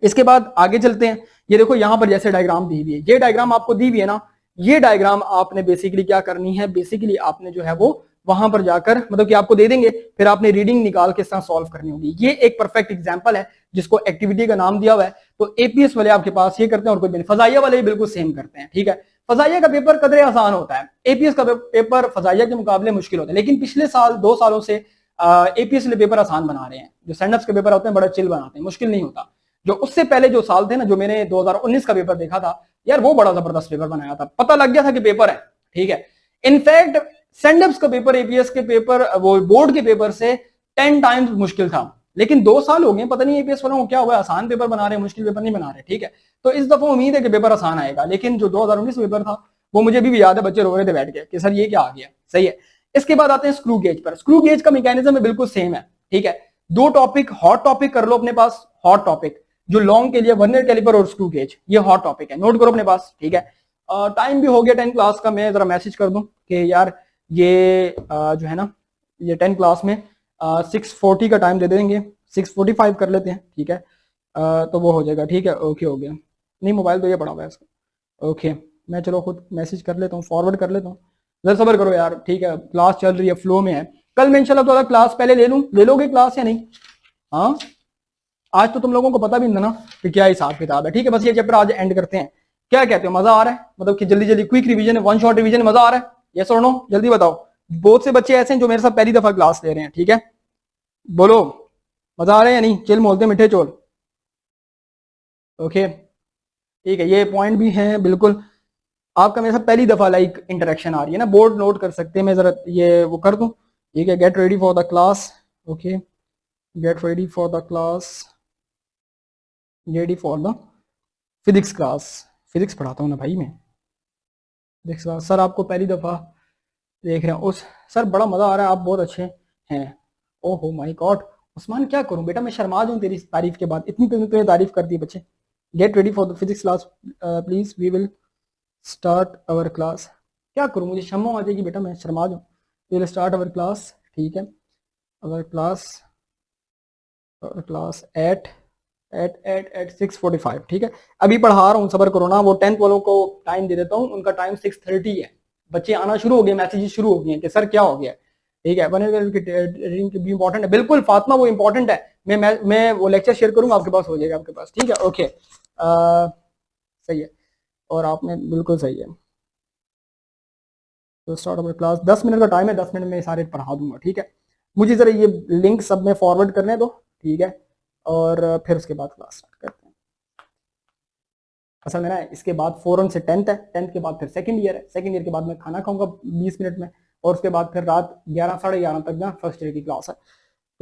इसके बाद आगे चलते हैं। ये देखो यहाँ पर जैसे डायग्राम दी हुई है, ये डायग्राम आपको दी हुई है ना, ये डायग्राम आपने बेसिकली क्या करनी है, बेसिकली आपने जो है वो वहां पर जाकर मतलब कि आपको दे देंगे, फिर आपने रीडिंग निकाल के साथ सॉल्व करनी होगी। ये एक परफेक्ट एग्जांपल है जिसको एक्टिविटी का नाम दिया हुआ है। तो एपीएस वाले आपके पास ये करते हैं और कोई भी, फजाइया वाले बिल्कुल सेम करते हैं, ठीक है। फजाइया का पेपर कदरे आसान होता है, एपीएस का पेपर फजाइया के मुकाबले मुश्किल होता है, लेकिन पिछले साल 2 सालों से एपीएस वाले पेपर आसान बना रहे हैं। जो स्टैंडअप्स के पेपर होते हैं बड़ा चिल बनाते हैं, मुश्किल नहीं होता। जो उससे पहले जो साल थे ना, जो मैंने 2019 का पेपर देखा था यार, वो बड़ा जबरदस्त पेपर बनाया था, पता लग गया था कि पेपर है, ठीक है। इनफैक्ट स्टैंडअप्स का पेपर एपीएस के पेपर वो बोर्ड के पेपर से 10 टाइम्स मुश्किल था, लेकिन 2 साल हो गए, पता नहीं एपीएस वालों को क्या हुआ, आसान पेपर बना रहे हैं, मुश्किल पेपर नहीं बना रहे, ठीक है। तो इस दफा उम्मीद है कि पेपर आसान आएगा, लेकिन जो 2019 पेपर था वो मुझे भी याद है, बच्चे रो रहे थे बैठ के कि सर ये क्या आ गया, सही है। इसके बाद आते हैं स्क्रू गेज पर। स्क्रू गेज का मैकेनिज्म बिल्कुल सेम है, ठीक है। 2 टॉपिक हॉट टॉपिक कर लो अपने पास, हॉट टॉपिक जो लॉन्ग के लिए वर्नियर कैलिपर और स्क्रू गेज, ये हॉट टॉपिक है, नोट करो अपने पास, ठीक है। टाइम भी हो गया 10 क्लास का, मैं जरा मैसेज कर दूं कि यार ये जो है ना ये 10 क्लास में 6:40 का टाइम दे देंगे, 6:45 कर लेते हैं, ठीक है। तो वो हो जाएगा, ठीक है, ओके हो गया। नहीं मोबाइल तो ये पड़ा हुआ है इसका, ओके। मैं चलो खुद मैसेज कर लेता हूँ, फॉरवर्ड कर लेता हूँ, जरा सबर करो यार, ठीक है। क्लास चल रही है, फ्लो में है। कल मैं इंशाल्लाह तो क्लास पहले ले लूँ, ले लोगे क्लास या नहीं? हाँ आज तो तुम लोगों को पता भी नहीं ना कि क्या हिसाब किताब है, ठीक है। बस ये चैप्टर आज एंड करते हैं। क्या कहते हो, मजा आ रहा है? मतलब कि जल्दी जल्दी quick revision, one shot revision, मजा आ रहा है? यस और नो, जल्दी बताओ। बहुत से बच्चे ऐसे हैं जो मेरे साथ पहली दफा क्लास ले रहे हैं, ठीक है। बोलो मजा आ रहा है या नहीं? चिल मोलते मीठे चोल, ओके ठीक है। ये पॉइंट भी है बिल्कुल, आपका मेरे साथ पहली दफा लाइक इंटरेक्शन आ रही है ना, बोर्ड नोट कर सकते हैं, मैं जरा ये वो कर दूं, ठीक है। Gate ready for the class, okay, gate ready for the class, ready for the physics class. Physics पढ़ाता हूँ ना भाई मैं, फिजिक्स क्लास। सर आपको पहली दफा देख रहे हैं उस, सर बड़ा मजा आ रहा है, आप बहुत अच्छे हैं। ओहो माय गॉड उस्मान, क्या करूं बेटा, मैं शर्मा जाऊं तेरी तारीफ के बाद, इतनी तुमने तारीफ कर दी बच्चे। Get ready for the physics class please, we will start our class. क्या करूं, मुझे शर्मा आ जाएगी बेटा, मैं शर्मा जाऊं। We will start our class, ठीक है। अवर क्लास एट 6:45, ठीक है। अभी पढ़ा रहा हूँ, सबर करो ना। वो 10th वालों को टाइम दे देता हूँ, उनका टाइम 6:30 है। बच्चे आना शुरू हो गए, मैसेजेस शुरू हो गए हैं कि सर क्या हो गया, ठीक है। भी इंपॉर्टेंट है, बिल्कुल फातिमा वो इंपॉर्टेंट है। मैं वो लेक्चर शेयर करूंगा, आपके पास हो जाएगा आपके पास, ठीक है, ओके। सही है, और आपने बिल्कुल सही है। तो स्टार्ट अवर क्लास, 10 मिनट का टाइम है, 10 मिनट में सारे पढ़ा दूंगा, ठीक है। मुझे जरा ये लिंक सब में फॉरवर्ड करने दो, ठीक है, और फिर उसके बाद क्लास स्टार्ट करते हैं। असल में ना इसके बाद फौरन से 10th है, 10th के बाद फिर सेकंड ईयर है, सेकंड ईयर के बाद मैं खाना खाऊंगा 20 मिनट में, और उसके बाद फिर रात 11 साढ़े 11 तक ना फर्स्ट ईयर की क्लास है।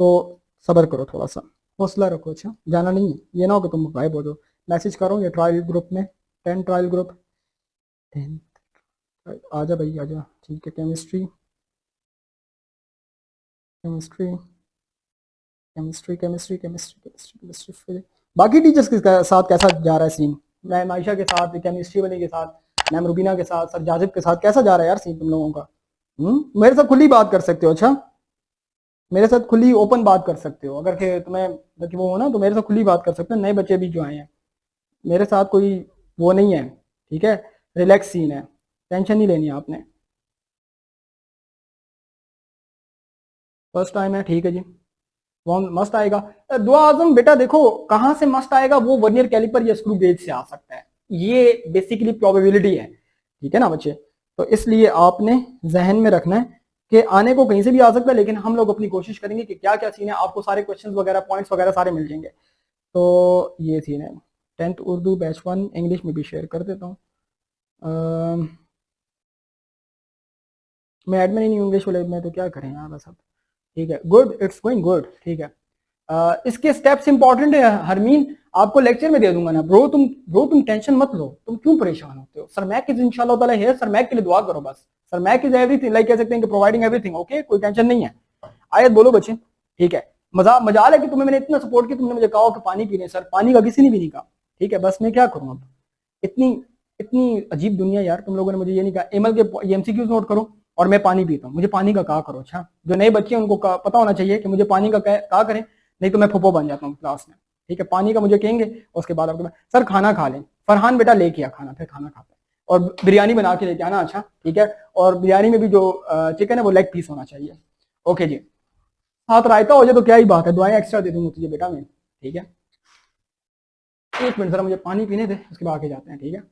तो सब्र करो, थोड़ा सा हौसला रखो, अच्छा जाना नहीं है, ये ना हो कि तुम गायब हो जाओ। मैसेज करो ये ट्रायल ग्रुप में, 10 ट्रायल ग्रुप, 10 आजा भाई आजा, ठीक है। Chemistry chemistry chemistry chemistry chemistry chemistry chemistry physics. बाकी टीचर्स के साथ कैसा जा रहा है सीन? मैम आयशा के साथ, केमिस्ट्री वाले के साथ, मैम रुबीना के साथ, सर जाजिब के साथ कैसा जा रहा है यार सीन तुम लोगों का? मेरे साथ खुली बात कर सकते हो, अच्छा मेरे साथ खुली ओपन बात कर सकते हो, अगर के तुम्हें कि वो हो ना तो मेरे साथ खुली बात कर सकते हो। नए बच्चे भी जो आए हैं मेरे साथ कोई वो नहीं है, ठीक है, रिलैक्स सीन है, टेंशन नहीं लेनी आपने। फर्स्ट टाइम है, ठीक है जी, वो मस्त आएगा। दुआ आजम बेटा देखो कहाँ से मस्त आएगा, वो वर्नियर कैलिपर या स्क्रू गेज से आ सकता है, ये बेसिकली प्रोबेबिलिटी है, ठीक है ना बच्चे। तो इसलिए आपने जहन में रखना है कि आने को कहीं से भी आ सकता है, लेकिन हम लोग अपनी कोशिश करेंगे कि क्या क्या सीन है, आपको सारे क्वेश्चंस वगैरह पॉइंट्स वगैरह सारे मिल जाएंगे। तो ये सीन है। 10th उर्दू बैच 1 इंग्लिश में भी शेयर कर देता हूँ। मैं एडमिन ही नहीं इंग्लिश वाले में, तो क्या करें यार बस अब। ठीक है, गुड, इट्स गोइंग गुड, ठीक है। इसके स्टेप्स इंपॉर्टेंट है हरमीन, आपको लेक्चर में दे दूंगा ना ब्रो तुम टेंशन मत लो, तुम क्यों परेशान होते हो। सर मैक इज इंशाल्लाह ताला है, सर मैक के लिए दुआ करो बस। Sir Mac is everything, like कह सकते हैं कि प्रोवाइडिंग एवरीथिंग, ओके, कोई टेंशन नहीं है। आयत बोलो बच्चे, ठीक है। मजाल है कि तुम्हें मैंने इतना सपोर्ट किया, तुमने मुझे कहा कि पानी पीने, सर पानी का किसी ने भी नहीं कहा, ठीक है, बस मैं क्या करूं अब। इतनी इतनी अजीब दुनिया यार, तुम लोगों ने मुझे ये नहीं कहा एमएल के एमसीक्यूज नोट करो और मैं पानी पीता हूँ, मुझे पानी का कहा करो। अच्छा, जो नए बच्चे हैं उनको पता होना चाहिए कि मुझे पानी का कहा करें, नहीं तो मैं फुप्पो बन जाता हूँ क्लास में, ठीक है। पानी का मुझे कहेंगे और उसके बाद आपके सर खाना खा लें, फरहान बेटा लेके आ खाना, फिर खाना खाते हैं और बिरयानी बना के लेके आना, अच्छा ठीक है। और बिरयानी में भी जो चिकन है वो लेग पीस होना चाहिए, ओके जी। हाँ तो रायता हो जाए तो क्या ही बात है, दुआएं एक्स्ट्रा दे दूंगा तुझे बेटा मैं, ठीक है। एक मिनट जरा मुझे पानी पीने दे, उसके बाद आगे जाते हैं, ठीक है।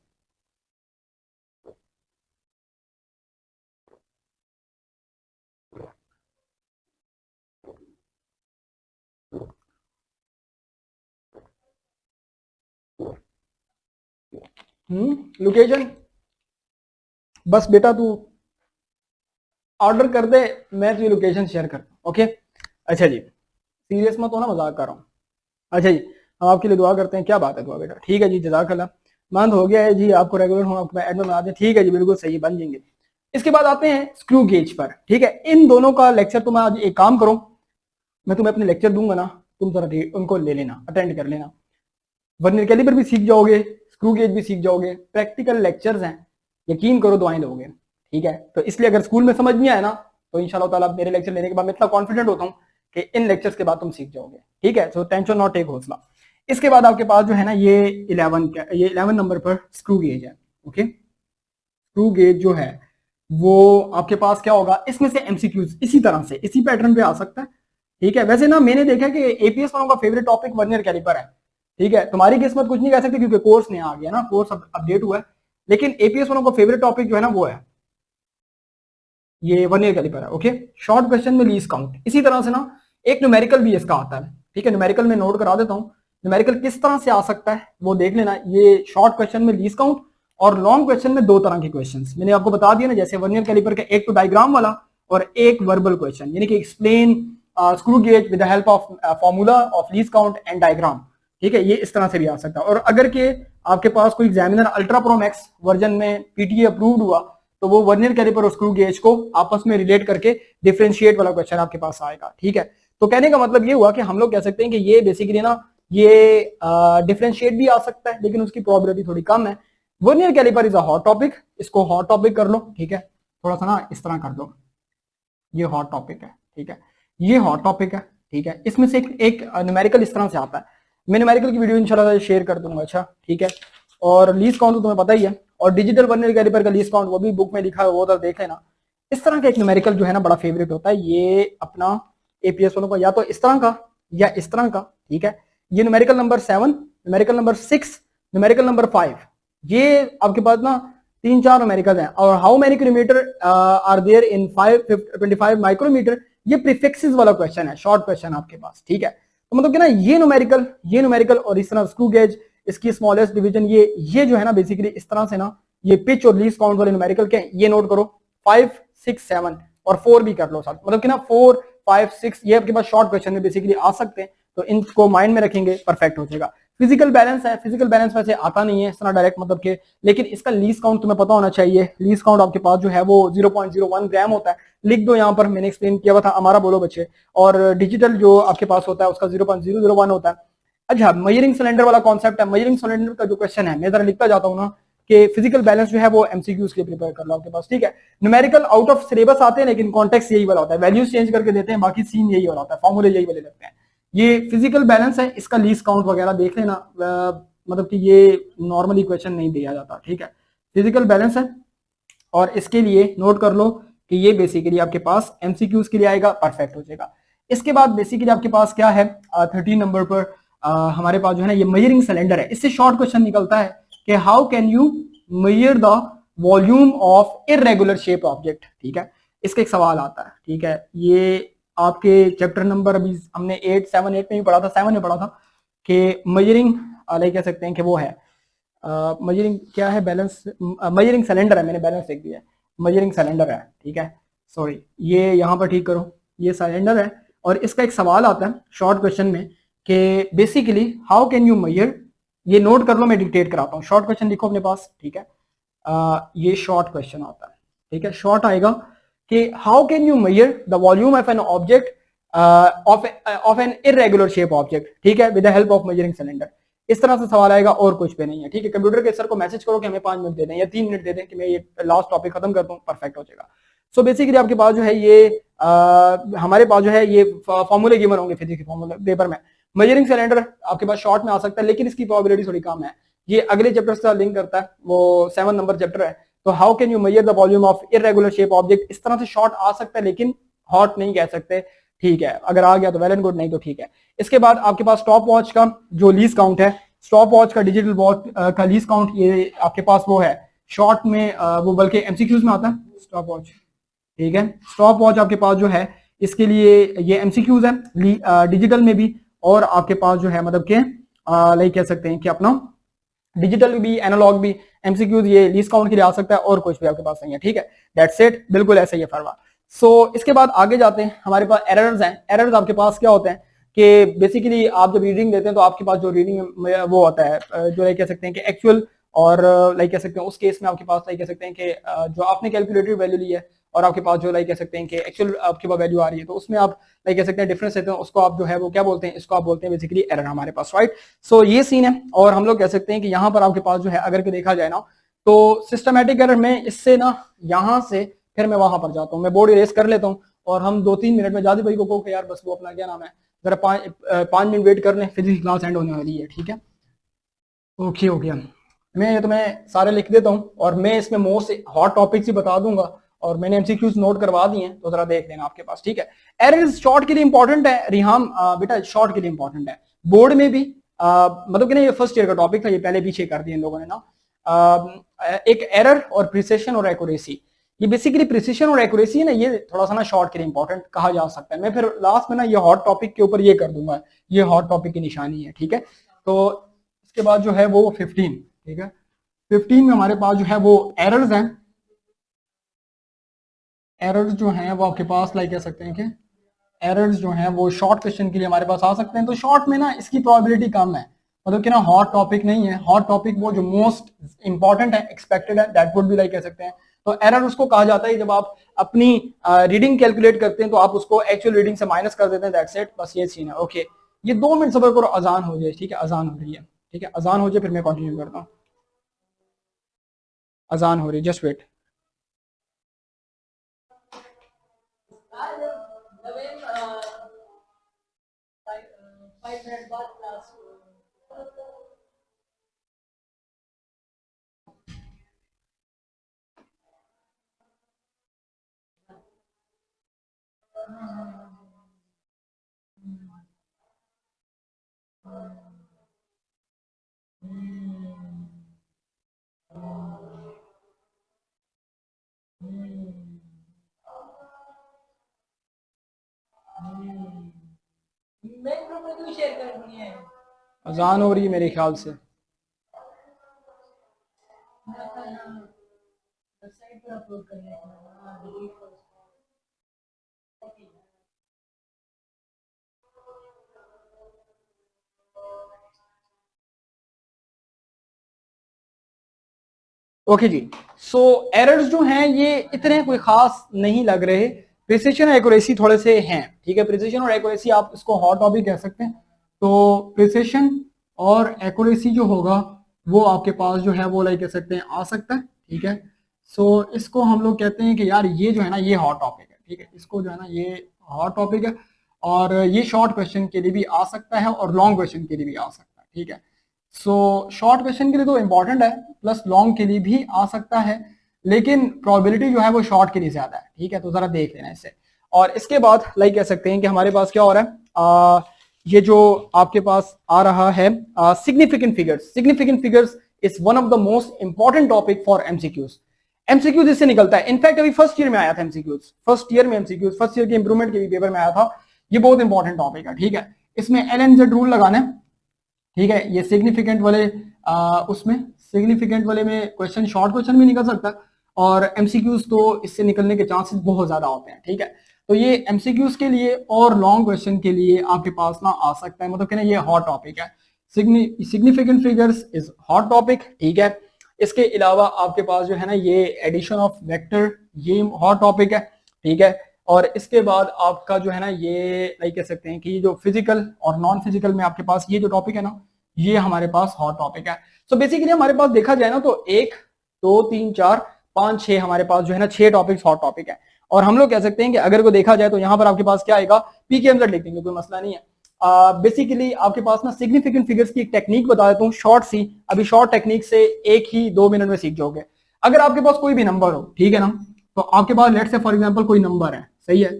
लोकेशन बस बेटा तू ऑर्डर कर दे, मैं तुझे लोकेशन शेयर करता हूँ, ओके। अच्छा जी, सीरियस मत होना, मजाक कर रहा हूँ। अच्छा जी, हम आपके लिए दुआ करते हैं, क्या बात है दुआ बेटा, ठीक है जी, जजाकल्लाह। मंद हो गया है जी, आपको रेगुलर हम आपको एडमिन बना दें, ठीक है जी, बिल्कुल सही, बन जाएंगे। इसके बाद आते हैं स्क्रू गेज पर, ठीक है। इन दोनों का लेक्चर तुम आज एक काम करो, मैं तुम्हें अपने लेक्चर दूंगा ना, तुम जरा उनको ले लेना, अटेंड कर लेना। वर्नियर कैलिपर भी सीख जाओगे, स्क्रू गेज भी सीख जाओगे, प्रैक्टिकल लेक्चर्स हैं, यकीन करो दुआएं दोगे, ठीक है। तो इसलिए अगर स्कूल में समझ नहीं आया ना, तो इंशाल्लाह ताला मेरे लेक्चर लेने के बाद मैं इतना कॉन्फिडेंट होता हूँ कि इन लेक्चर्स के बाद तुम सीख जाओगे, ठीक है। सो टेंशन नॉट, टेक हौसला। इसके बाद आपके पास जो है ना ये 11 नंबर पर स्क्रू गेज है, ओके। स्क्रू गेज जो है वो आपके पास क्या होगा, इसमें से एमसीक्यूज इसी तरह से इसी पैटर्न पे आ सकता है, ठीक है। वैसे ना मैंने देखा कि एपीएस वालों का फेवरेट टॉपिक वर्नियर कैलिपर है, ठीक है। तुम्हारी किस्मत कुछ नहीं कह सकती क्योंकि कोर्स नया आ गया ना, कोर्स अपडेट हुआ है, लेकिन एपीएस वालों का फेवरेट टॉपिक जो है ना वो है ये वर्नियर कैलिपर है, ओके। शॉर्ट क्वेश्चन में लीस्ट काउंट, इसी तरह से ना एक न्यूमेरिकल भी इसका आता है, ठीक है। न्यूमेरिकल में नोट करा देता हूँ, न्यूमेरिकल किस तरह से आ सकता है वो देख लेना। ये शॉर्ट क्वेश्चन में लीस्ट काउंट और लॉन्ग क्वेश्चन में दो तरह के क्वेश्चंस मैंने आपको बता दिया ना, जैसे वर्नियर कैलिपर का एक तो डायग्राम वाला और एक वर्बल क्वेश्चन, यानी कि explain screw gauge with the help of formula of least count and diagram, ठीक है। ये इस तरह से भी आ सकता है। और अगर के आपके पास कोई examiner ultra pro max version में पीटीए अप्रूव्ड हुआ तो वो वर्नियर कैलिपर और स्क्रू गेज को आपस में रिलेट करके डिफरेंशिएट वाला क्वेश्चन आपके पास आएगा, ठीक है। तो कहने का मतलब ये हुआ कि हम लोग कह सकते हैं कि ये बेसिकली ना ये डिफरेंशिएट भी आ सकता है, लेकिन उसकी प्रोबेबिलिटी थोड़ी कम है। Vernier caliper is a hot topic, इसको हॉट टॉपिक कर लो, ठीक है। थोड़ा सा ना इस तरह कर लो, ये हॉट टॉपिक है, ठीक है, ये हॉट टॉपिक है, ठीक है। इसमें से एक न्यूमेरिकल इस तरह से आता है, मैं न्यूमेरिकल की वीडियो इंशाल्लाह शेयर कर दूंगा, अच्छा ठीक है। और लीस्ट काउंट तो तुम्हें पता ही है, और डिजिटल वर्नियर कैलिपर का लीस्ट काउंट वो भी बुक में लिखा है, वो तो देख लेना। इस तरह का एक न्यूमेरिकल जो है ना बड़ा फेवरेट होता है ये अपना एपीएस वालों का, या तो इस तरह का या इस तरह का, ठीक है। ये numerical number 7, numerical number 6, numerical number 5, ये आपके पास ना 3-4 न्यूमेरिकल हैं। और how many kilometre are there in 525 micrometre, ये प्रीफिक्सेस वाला क्वेश्चन है, शॉर्ट क्वेश्चन आपके पास, ठीक है। तो मतलब कि ना ये न्यूमेरिकल और इस तरह स्क्रू गेज, इसकी स्मॉलेस्ट डिवीजन, ये जो है ना बेसिकली इस तरह से ना ये पिच और लीस्ट काउंट वाले न्यूमेरिकल के, ये नोट करो 5, 6, 7 और 4 भी कर लो साथ, मतलब कि ना 4, 5, 6 ये आपके पास शॉर्ट क्वेश्चन में बेसिकली आ सकते हैं, तो इनको माइंड में रखेंगे, परफेक्ट हो जाएगा। फिजिकल बैलेंस है, फिजिकल बैलेंस वैसे आता नहीं है इस तरह डायरेक्ट, मतलब के, लेकिन इसका लीस्ट काउंट तुम्हें पता होना चाहिए। लीस्ट काउंट आपके पास जो है वो 0.01 ग्राम होता है, लिख दो यहाँ पर, मैंने एक्सप्लेन किया हुआ था, हमारा बोलो बच्चे। और डिजिटल जो आपके पास होता है उसका 0.001 होता है। अच्छा, मेजरिंग सिलेंडर वाला कॉन्सेप्ट है, मेजरिंग सिलेंडर का जो क्वेश्चन है मैं जरा लिखता जाता हूँ ना, कि फिजिकल बैलेंस जो है वो एमसीक्यूज के लिए प्रिपेयर कर लो आपके पास, ठीक है। न्यूमेरिकल आउट ऑफ सिलेबस आते हैं लेकिन कॉन्टेक्स्ट यही वाला होता है, वैल्यूज चेंज करके देते हैं, बाकी सीन यही वाला होता है, फॉर्मूले यही वाले लगते हैं। ये फिजिकल बैलेंस है, इसका लीस्ट काउंट वगैरह देख लेना, मतलब कि ये नॉर्मली क्वेश्चन नहीं दिया जाता, ठीक है। फिजिकल बैलेंस है और इसके लिए नोट कर लो कि ये बेसिकली आपके पास एमसीक्यूज के लिए आएगा, परफेक्ट हो जाएगा। इसके बाद बेसिकली आपके पास क्या है 13 नंबर पर हमारे पास जो है ना ये मेजरिंग सिलेंडर है। इससे शॉर्ट क्वेश्चन निकलता है कि how can you measure the volume of irregular shape object, ठीक है। इसका एक सवाल आता है, ठीक है। ये आपके चैप्टर नंबर अभी हमने 8 7 8 में भी पढ़ा था, 7 में पढ़ा था कि मेजरिंग लाइक कह सकते हैं कि वो है मेजरिंग क्या है, बैलेंस मेजरिंग सिलेंडर है, मैंने बैलेंस लिख दिया है, मेजरिंग सिलेंडर है, ठीक है। सॉरी, ये यहाँ पर ठीक करो, ये सिलेंडर है और इसका एक सवाल आता है शॉर्ट क्वेश्चन में कि basically how can you measure, ये नोट कर लो, मैं डिक्टेट कराता हूँ, शॉर्ट क्वेश्चन लिखो अपने पास, ठीक है। ये शॉर्ट क्वेश्चन आता है, ठीक है, शॉर्ट आएगा कि how can you measure the volume of an object of an irregular shape object, ठीक है, with the help of measuring cylinder. इस तरह से सवाल आएगा और कुछ भी नहीं है, ठीक है। कंप्यूटर के सर को मैसेज करो कि हमें 5 मिनट दे दें या 3 मिनट दे दें कि मैं ये लास्ट टॉपिक खत्म कर दूं, परफेक्ट हो जाएगा। सो बेसिकली आपके पास जो है ये हमारे पास जो है ये फॉर्मूले गिवन होंगे फिजिक्स के फॉर्मूले पेपर में। मेजरिंग सिलेंडर आपके पास शॉर्ट में आ सकता है लेकिन इसकी प्रोबेबिलिटी थोड़ी कम है। ये अगले चैप्टर से लिंक करता है, वो 7 नंबर चैप्टर है। तो how can you measure the volume of irregular shape object, इस तरह से शॉर्ट आ सकता है लेकिन हॉट नहीं कह सकते, ठीक है। अगर आ गया तो वेल एंड गुड, नहीं तो ठीक है। इसके बाद आपके पास स्टॉप वॉच का जो लीज काउंट है, स्टॉप वॉच का डिजिटल वॉच का लीज काउंट, ये आपके पास वो है शॉर्ट में वो बल्कि एमसीक्यूज में आता है स्टॉप वॉच, ठीक है। स्टॉप वॉच आपके पास जो है इसके लिए ये एमसीक्यूज है डिजिटल में भी, और आपके पास जो है मतलब के लाइक कह सकते हैं कि अपना डिजिटल भी एनालॉग भी एमसीक्यूज ये लीज काउंट के लिए आ सकता है, और कुछ भी आपके पास नहीं है, ठीक है। दैट्स इट, बिल्कुल ऐसा ही है फरवा। सो इसके बाद आगे जाते हैं, हमारे पास एरर्स हैं। एरर्स आपके पास क्या होते हैं कि बेसिकली आप जब रीडिंग देते हैं तो आपके पास जो रीडिंग वो होता है जो लाइक कह सकते हैं कि एक्चुअल, और लाइक कह सकते हैं उस केस में आपके पास लाइक कह सकते हैं कि जो आपने कैलकुलेटेड वैल्यू ली है और आपके पास जो लाइक कह सकते हैं कि एक्चुअल आपके पास वैल्यू आ रही है, तो उसमें आप लाइक कह सकते हैं डिफरेंस रहते हैं, उसको आप जो है वो क्या बोलते हैं, इसको आप बोलते हैं बेसिकली एरर हमारे पास, राइट। सो ये सीन है। और हम लोग कह सकते हैं कि यहाँ पर आपके पास जो है अगर के देखा जाए ना तो सिस्टमैटिक एरर में इससे ना यहाँ से फिर मैं वहां पर जाता हूँ, मैं बोर्ड इरेज कर लेता हूँ और हम 2-3 मिनट में जादी भाई को कहो कि यार बस वो अपना क्या नाम है जरा 5 मिनट वेट कर लें, फिजिक्स क्लास एंड होने वाली है, ठीक है। ओके ओके, मैं ये तो मैं सारे लिख देता हूँ और मैं इसमें मोस्ट हॉट टॉपिक्स ही बता दूंगा और मैंने एमसीक्यूज नोट करवा दिए हैं, तो जरा देख लेना आपके पास, ठीक है। एरर्स शॉर्ट के लिए इंपॉर्टेंट है रिहाम बेटा, शॉर्ट के लिए इंपॉर्टेंट है, बोर्ड में भी मतलब कि ना ये फर्स्ट ईयर का टॉपिक था, ये पहले पीछे कर दिए इन लोगों ने ना। एक एरर और प्रिसिशन और एक्यूरेसी, ये बेसिकली प्रिसिशन और एक्यूरेसी है ना, ये थोड़ा सा ना शॉर्ट के लिए इंपॉर्टेंट कहा जा सकता है। मैं फिर लास्ट में ना ये हॉट टॉपिक के ऊपर ये कर दूंगा, ये हॉट टॉपिक की निशानी है, ठीक है। तो इसके बाद जो है वो 15, ठीक है। 15 में हमारे पास जो है वो एरर्स हैं। एरर्स जो हैं वो आपके पास लाइक कह सकते हैं कि एरर्स जो हैं वो शॉर्ट क्वेश्चन के लिए हमारे पास आ सकते हैं। तो शॉर्ट में ना इसकी प्रोबेबिलिटी कम है, मतलब कि ना हॉट टॉपिक नहीं है, हॉट टॉपिक वो जो मोस्ट इंपॉर्टेंट है, एक्सपेक्टेड है, दैट वुड बी लाइक कह सकते हैं। तो एरर उसको कहा जाता है जब आप अपनी रीडिंग कैलकुलेट करते हैं तो आप उसको एक्चुअल रीडिंग से माइनस कर देते हैं, दैट्स इट, बस ये सीन है। ओके, ये 2 मिनट सबर करो, अजान हो जाए, ठीक है, अजान हो रही है, ठीक है, अजान हो जाए फिर मैं कंटिन्यू करता हूँ, अजान हो रही है, जस्ट वेट। अजान हो रही है मेरे ख्याल से। ओके जी, सो एरर्स जो हैं ये इतने कोई खास नहीं लग रहे, प्रिसिशन एक्यूरेसी थोड़े से हैं, ठीक है। प्रिसिशन और एक्यूरेसी आप इसको हॉट टॉपिक कह सकते हैं। तो प्रिसिशन और एक्यूरेसी जो होगा वो आपके पास जो है वो लाइक कह सकते हैं आ सकता है, ठीक है। सो इसको हम लोग कहते हैं कि यार ये जो है ना ये हॉट टॉपिक है, ठीक है, इसको जो है ना ये हॉट टॉपिक है, और ये शॉर्ट क्वेश्चन के लिए भी आ सकता है और लॉन्ग क्वेश्चन के लिए भी आ सकता है, ठीक है। सो शॉर्ट क्वेश्चन के लिए तो इंपॉर्टेंट है, प्लस लॉन्ग के लिए भी आ सकता है, लेकिन प्रोबेबिलिटी जो है वो शॉर्ट के लिए ज्यादा है, ठीक है। तो जरा देख लेना इससे। और इसके बाद लाइक कह सकते हैं कि हमारे पास क्या हो रहा है, ये जो आपके पास आ रहा है significant figures. Significant figures is one of the most important topic for MCQs. MCQs इससे निकलता है, इनफैक्ट अभी फर्स्ट ईयर में आया था एमसीक्यूज, फर्स्ट ईयर में एमसीक्यूज, फर्स्ट ईयर के इंप्रूवमेंट के भी पेपर में आया था। ये बहुत इंपॉर्टेंट टॉपिक है, ठीक है। इसमें LNZ रूल लगाना है, ठीक है। ये सिग्निफिकेंट वाले उसमें सिग्निफिकेंट वाले में क्वेश्चन, शॉर्ट क्वेश्चन भी निकल सकता है, और एमसीक्यूज तो इससे निकलने के चांसेस बहुत ज्यादा होते हैं, ठीक है। तो ये एमसीक्यूज के लिए और लॉन्ग क्वेश्चन के लिए आपके पास ना आ सकता है, मतलब कहना ये हॉट टॉपिक है। Significant figures is hot topic, ठीक है। इसके अलावा आपके पास जो है ना ये एडिशन ऑफ वेक्टर, ये हॉट टॉपिक है, ठीक है। और इसके बाद आपका जो है ना ये लाइक कह सकते हैं कि जो फिजिकल और नॉन फिजिकल में आपके पास ये जो टॉपिक है ना ये हमारे पास हॉट टॉपिक है। सो बेसिकली हमारे पास देखा जाए ना तो 1 2 3 4 5 6 हमारे पास जो है ना 6 टॉपिक्स हॉट टॉपिक है। और हम लोग कह सकते हैं कि अगर को देखा जाए तो यहाँ पर आपके पास क्या आएगा, PKMZ लिख देंगे, कोई मसला नहीं है। बेसिकली आपके पास ना सिग्निफिकेंट फिगर्स की एक टेक्निक बता देता हूँ शॉर्ट सी। अभी शॉर्ट टेक्निक से 1 ही 2 मिनट में सीख जाओगे। अगर आपके पास कोई भी नंबर हो, ठीक है ना, तो आपके पास लेट्स से फॉर एग्जांपल कोई नंबर है, सही है।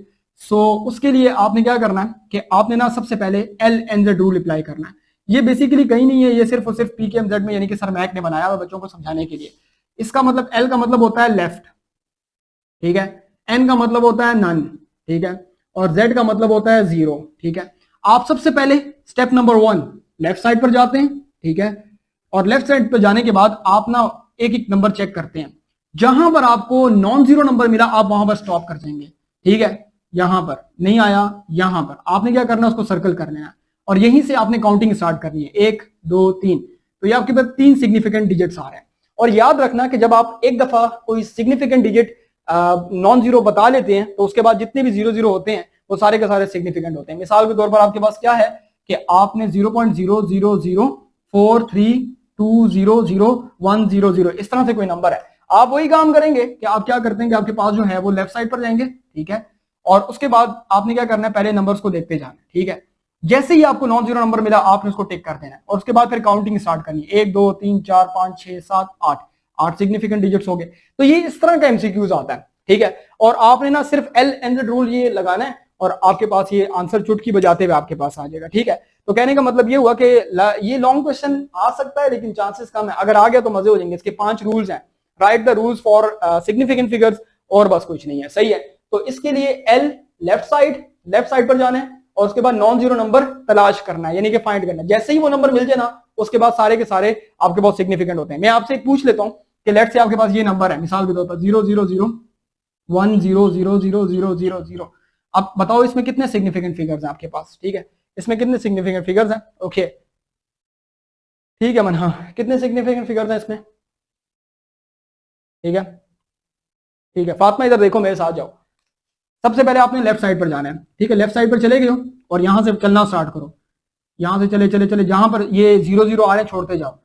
सो उसके लिए आपने क्या करना है कि आपने ना सबसे पहले LNZ रूल अप्लाई करना है। ये बेसिकली कहीं नहीं है, ये सिर्फ और सिर्फ PKMZ में यानी कि सर मैक ने बनाया हुआ बच्चों को समझाने के लिए। इसका मतलब L का मतलब होता है लेफ्ट, ठीक है, N का मतलब होता है नन, ठीक है, और Z का मतलब होता है 0, ठीक है। आप सबसे पहले स्टेप नंबर 1 लेफ्ट साइड पर जाते हैं, ठीक है, और लेफ्ट साइड पर जाने के बाद आप ना एक एक नंबर चेक करते हैं। जहां पर आपको नॉन जीरो नंबर मिला आप वहां पर स्टॉप कर जाएंगे, ठीक है। यहां पर नहीं आया, यहां पर आपने क्या करना है उसको सर्कल कर लेना, और यहीं से आपने काउंटिंग स्टार्ट करनी है, 1 2 3। तो ये आपके पास 3 सिग्निफिकेंट डिजिट्स आ रहे हैं। और याद रखना कि जब आप एक दफा कोई सिग्निफिकेंट डिजिट नॉन जीरो बता लेते हैं तो उसके बाद जितने भी 0 होते हैं वो सारे के सारे सिग्निफिकेंट होते हैं। मिसाल के तौर पर आपके पास क्या है कि आपने 0.00043200100 इस तरह से कोई नंबर है, आप वही काम करेंगे कि आप क्या करते हैं कि आपके पास जो है वो लेफ्ट साइड पर जाएंगे, ठीक है, और उसके बाद आपने क्या करना है पहले नंबर्स को देखते जाना, ठीक है। जैसे ही आपको नॉन जीरो नंबर मिला आपने उसको टिक कर देना है, और उसके बाद फिर काउंटिंग स्टार्ट करनी है, 1 2 3 4 5 6 7 8, 8 सिग्निफिकेंट डिजिट्स हो गए। तो ये इस तरह का एमसीक्यूज आता है, ठीक है। और आपने ना सिर्फ LNZ रूल ये लगाना है और आपके पास ये आंसर चुटकी बजाते हुए आपके पास आ जाएगा, ठीक है। तो कहने का मतलब ये हुआ कि ये लॉन्ग क्वेश्चन आ सकता है लेकिन चांसेस कम है, अगर आ गया तो मजे हो जाएंगे। इसके 5 रूल्स हैं, right the rules for significant figures, और बस कुछ नहीं है, सही है। तो इसके लिए L लेफ्ट साइड पर जाना है, और उसके बाद नॉन जीरो नंबर तलाश करना है, यानी कि फाइंड करना है। जैसे ही वो नंबर मिल जाए ना उसके बाद सारे के सारे आपके पास सिग्निफिकेंट होते हैं। मैं आपसे पूछ लेता हूं कि लेट्स से आपके पास ये नंबर है, मिसाल के तौर पर 00010000000। अब बताओ इसमें कितने सिग्निफिकेंट फिगर्स हैं आपके पास, ठीक है, इसमें कितने सिग्निफिकेंट फिगर्स हैं, ओके, ठीक है मन, हाँ कितने सिग्निफिकेंट फिगर्स हैं इसमें, ठीक है, ठीक है। फातिमा इधर देखो मेरे साथ जाओ। सबसे पहले आपने लेफ्ट साइड पर जाना है, ठीक है, लेफ्ट साइड पर चले गए हो और यहां से चलना स्टार्ट करो, यहां से चले चले चले जहां पर ये 0 आ रहे हैं छोड़ते जाओ।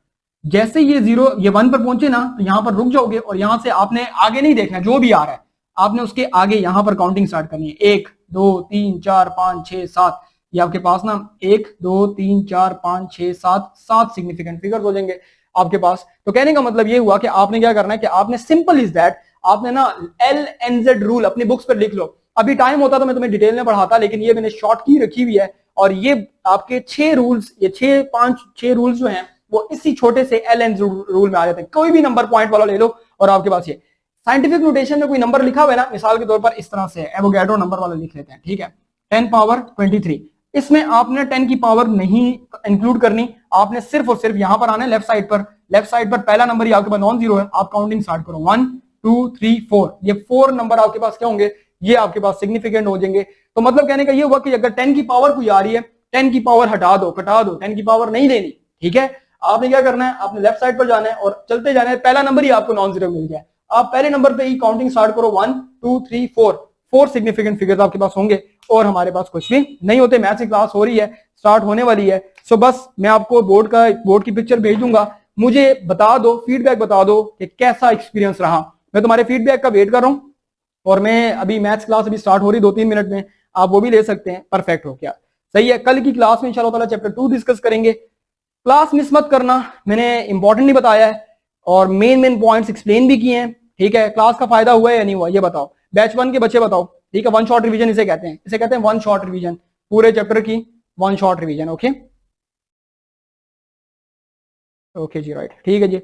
जैसे ये 1 पर पहुंचे ना तो यहां पर रुक जाओगे, और यहां से आपने आगे नहीं देखना, जो भी आ रहा है आपने उसके आगे यहां पर काउंटिंग स्टार्ट करनी है, 1 2 3 4 5 6 7। ये आपके पास ना 1 2 3 4 5 6 7 7 सिग्निफिकेंट फिगर्स हो जाएंगे आपके पास। तो कहने का मतलब ये हुआ कि आपने क्या करना है कि आपने सिंपल इज दैट आपने ना LNZ रूल अपनी बुक्स पर लिख लो। अभी टाइम होता तो मैं तुम्हें डिटेल में पढ़ाता, लेकिन ये मैंने शॉर्ट की रखी हुई है, और ये आपके 6 रूल्स, ये 6 रूल्स जो हैं वो इसी छोटे से LNZ रूल में आ जाते हैं। कोई भी नंबर पॉइंट वाला ले लो और आपके पास ये साइंटिफिक नोटेशन में कोई नंबर लिखा हुआ है ना, मिसाल के तौर पर इस तरह से एवोगैड्रो नंबर वाला लिख लेते हैं, ठीक है, 10 पावर 23। इसमें आपने 10 की पावर नहीं इंक्लूड करनी, आपने सिर्फ और सिर्फ यहां पर आना है लेफ्ट साइड पर। लेफ्ट साइड पर पहला नंबर ही आपके पास नॉन जीरो है, आप काउंटिंग स्टार्ट करो 1 2 3 4। ये 4 नंबर आपके पास क्या होंगे, ये आपके पास सिग्निफिकेंट हो जाएंगे। तो मतलब कहने का ये हुआ कि अगर 10 की पावर कोई आ रही है 10 की पावर हटा दो, कटा दो, 10 की पावर नहीं लेनी, ठीक है। आपने क्या करना है, आपने लेफ्ट साइड पर जाना है और चलते जाना है, पहला नंबर ही आपको नॉन जीरो मिल गया, आप पहले नंबर पे ही काउंटिंग स्टार्ट करो 1 2 3 4। 4 सिग्निफिकेंट फिगर्स आपके पास होंगे, और हमारे पास कुछ भी नहीं होते। मैथ्स की क्लास हो रही है, स्टार्ट होने वाली है। सो बस मैं आपको बोर्ड की पिक्चर भेज दूंगा, मुझे बता दो, फीडबैक बता दो कि कैसा एक्सपीरियंस रहा। मैं तुम्हारे फीडबैक का वेट कर रहा हूँ। और मैं अभी मैथ्स क्लास अभी स्टार्ट हो रही 2-3 मिनट में, आप वो भी ले सकते हैं। परफेक्ट हो क्या? सही है। कल की क्लास में इंशाल्लाह ताला चैप्टर 2 डिस्कस करेंगे। क्लास मिस मत करना, मैंने इंपॉर्टेंट नहीं बताया है और मेन पॉइंट्स एक्सप्लेन भी किए हैं। ठीक है, क्लास का फायदा हुआ है या नहीं हुआ ये बताओ। बैच 1 के बच्चे बताओ। ठीक है, वन शॉट रिवीजन इसे कहते हैं, इसे कहते हैं वन शॉट रिवीजन, पूरे चैप्टर की one shot revision. Okay okay जी, राइट, ठीक है जी।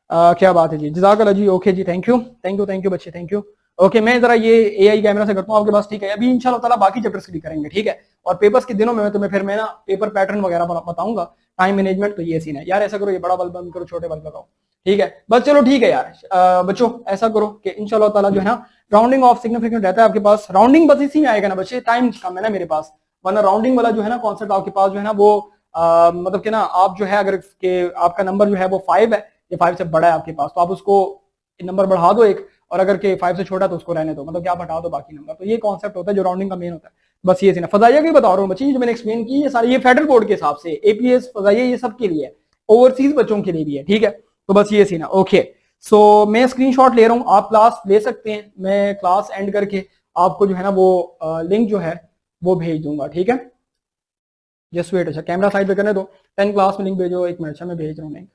क्या बात है जी, जज़ाकल्लाह जी। ओके जी, thank you thank you thank you बच्चे, थैंक यू। ओके, मैं जरा ये एआई कैमरा से करता हूँ आपके पास। ठीक है, अभी इंशाल्लाह ताला बाकी चैप्टर्स भी करेंगे। ठीक है, और पेपर्स के दिनों में तुम्हें फिर मैं ना पेपर पैटर्न वगैरह बताऊंगा, टाइम मैनेजमेंट। तो ये सीन है यार, ऐसा करो ये बड़ा बल्ब बंद करो, छोटे बल्ब लगाओ। ठीक है, बस चलो ठीक है यार। बच्चों ऐसा करो कि इंशाल्लाह ताला जो है ना राउंडिंग ऑफ सिग्निफिकेंट रहता है आपके पास। राउंडिंग बस इसी में आएगा ना बच्चे, टाइम कम है ना मेरे पास, वरना राउंडिंग वाला जो है ना कॉन्सेप्ट आपके पास जो है ना वो मतलब कि ना आप जो है अगर के आपका नंबर जो है वो 5 है, ये 5 से बड़ा है आपके पास, तो आप उसको नंबर बढ़ा दो एक, और अगर के 5 से छोटा तो उसको रहने दो, मतलब कि आप हटा दो बाकी नंबर। तो ये कॉन्सेप्ट होता है जो राउंडिंग का मेन होता है। बस ये सीन है। फजाइया की बता रहा हूँ बच्चे, जो मैंने एक्सप्लेन की ये सारी, ये फेडरल बोर्ड के हिसाब से एपीएस फजाइया ये सब के लिए है, ओवरसीज बच्चों के लिए भी है। ठीक है, तो बस ये सीन है। ओके, सो मैं स्क्रीनशॉट ले रहा हूँ, आप क्लास ले सकते हैं। मैं क्लास एंड करके आपको जो है ना वो लिंक जो है वो भेज दूंगा। ठीक है, जस्ट वेट। अच्छा, कैमरा साइड पे करने दो। 10 क्लास में लिंक भेजो, 1 मिनट से मैं भेज रहा हूँ लिंक।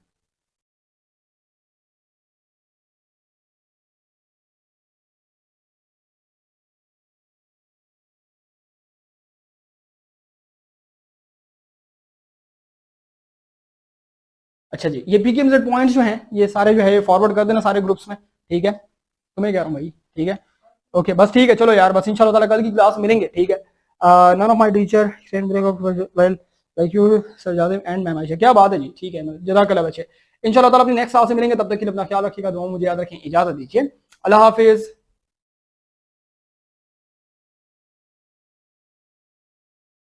अच्छा जी, ये पीकेएमजेड पॉइंट्स जो हैं ये सारे जो है ये फॉरवर्ड कर देना सारे ग्रुप्स में। ठीक है, तुम्हें कह रहा हूँ भाई। ठीक है, ओके बस ठीक है, चलो यार बस इंशाल्लाह ताला कल की क्लास मिलेंगे। ठीक है, none of my teacher well like you sir Jadev and ma'am Ayesha. क्या बात है जी, ठीक है, जज़ाकल्लाह बच्चे। इंशाल्लाह ताला अपनी नेक्स्ट क्लास से मिलेंगे, तब तक के लिए अपना ख्याल रखिएगा, दुआ मुझे याद रखें, इजाजत दीजिए, अल्लाह हाफिज।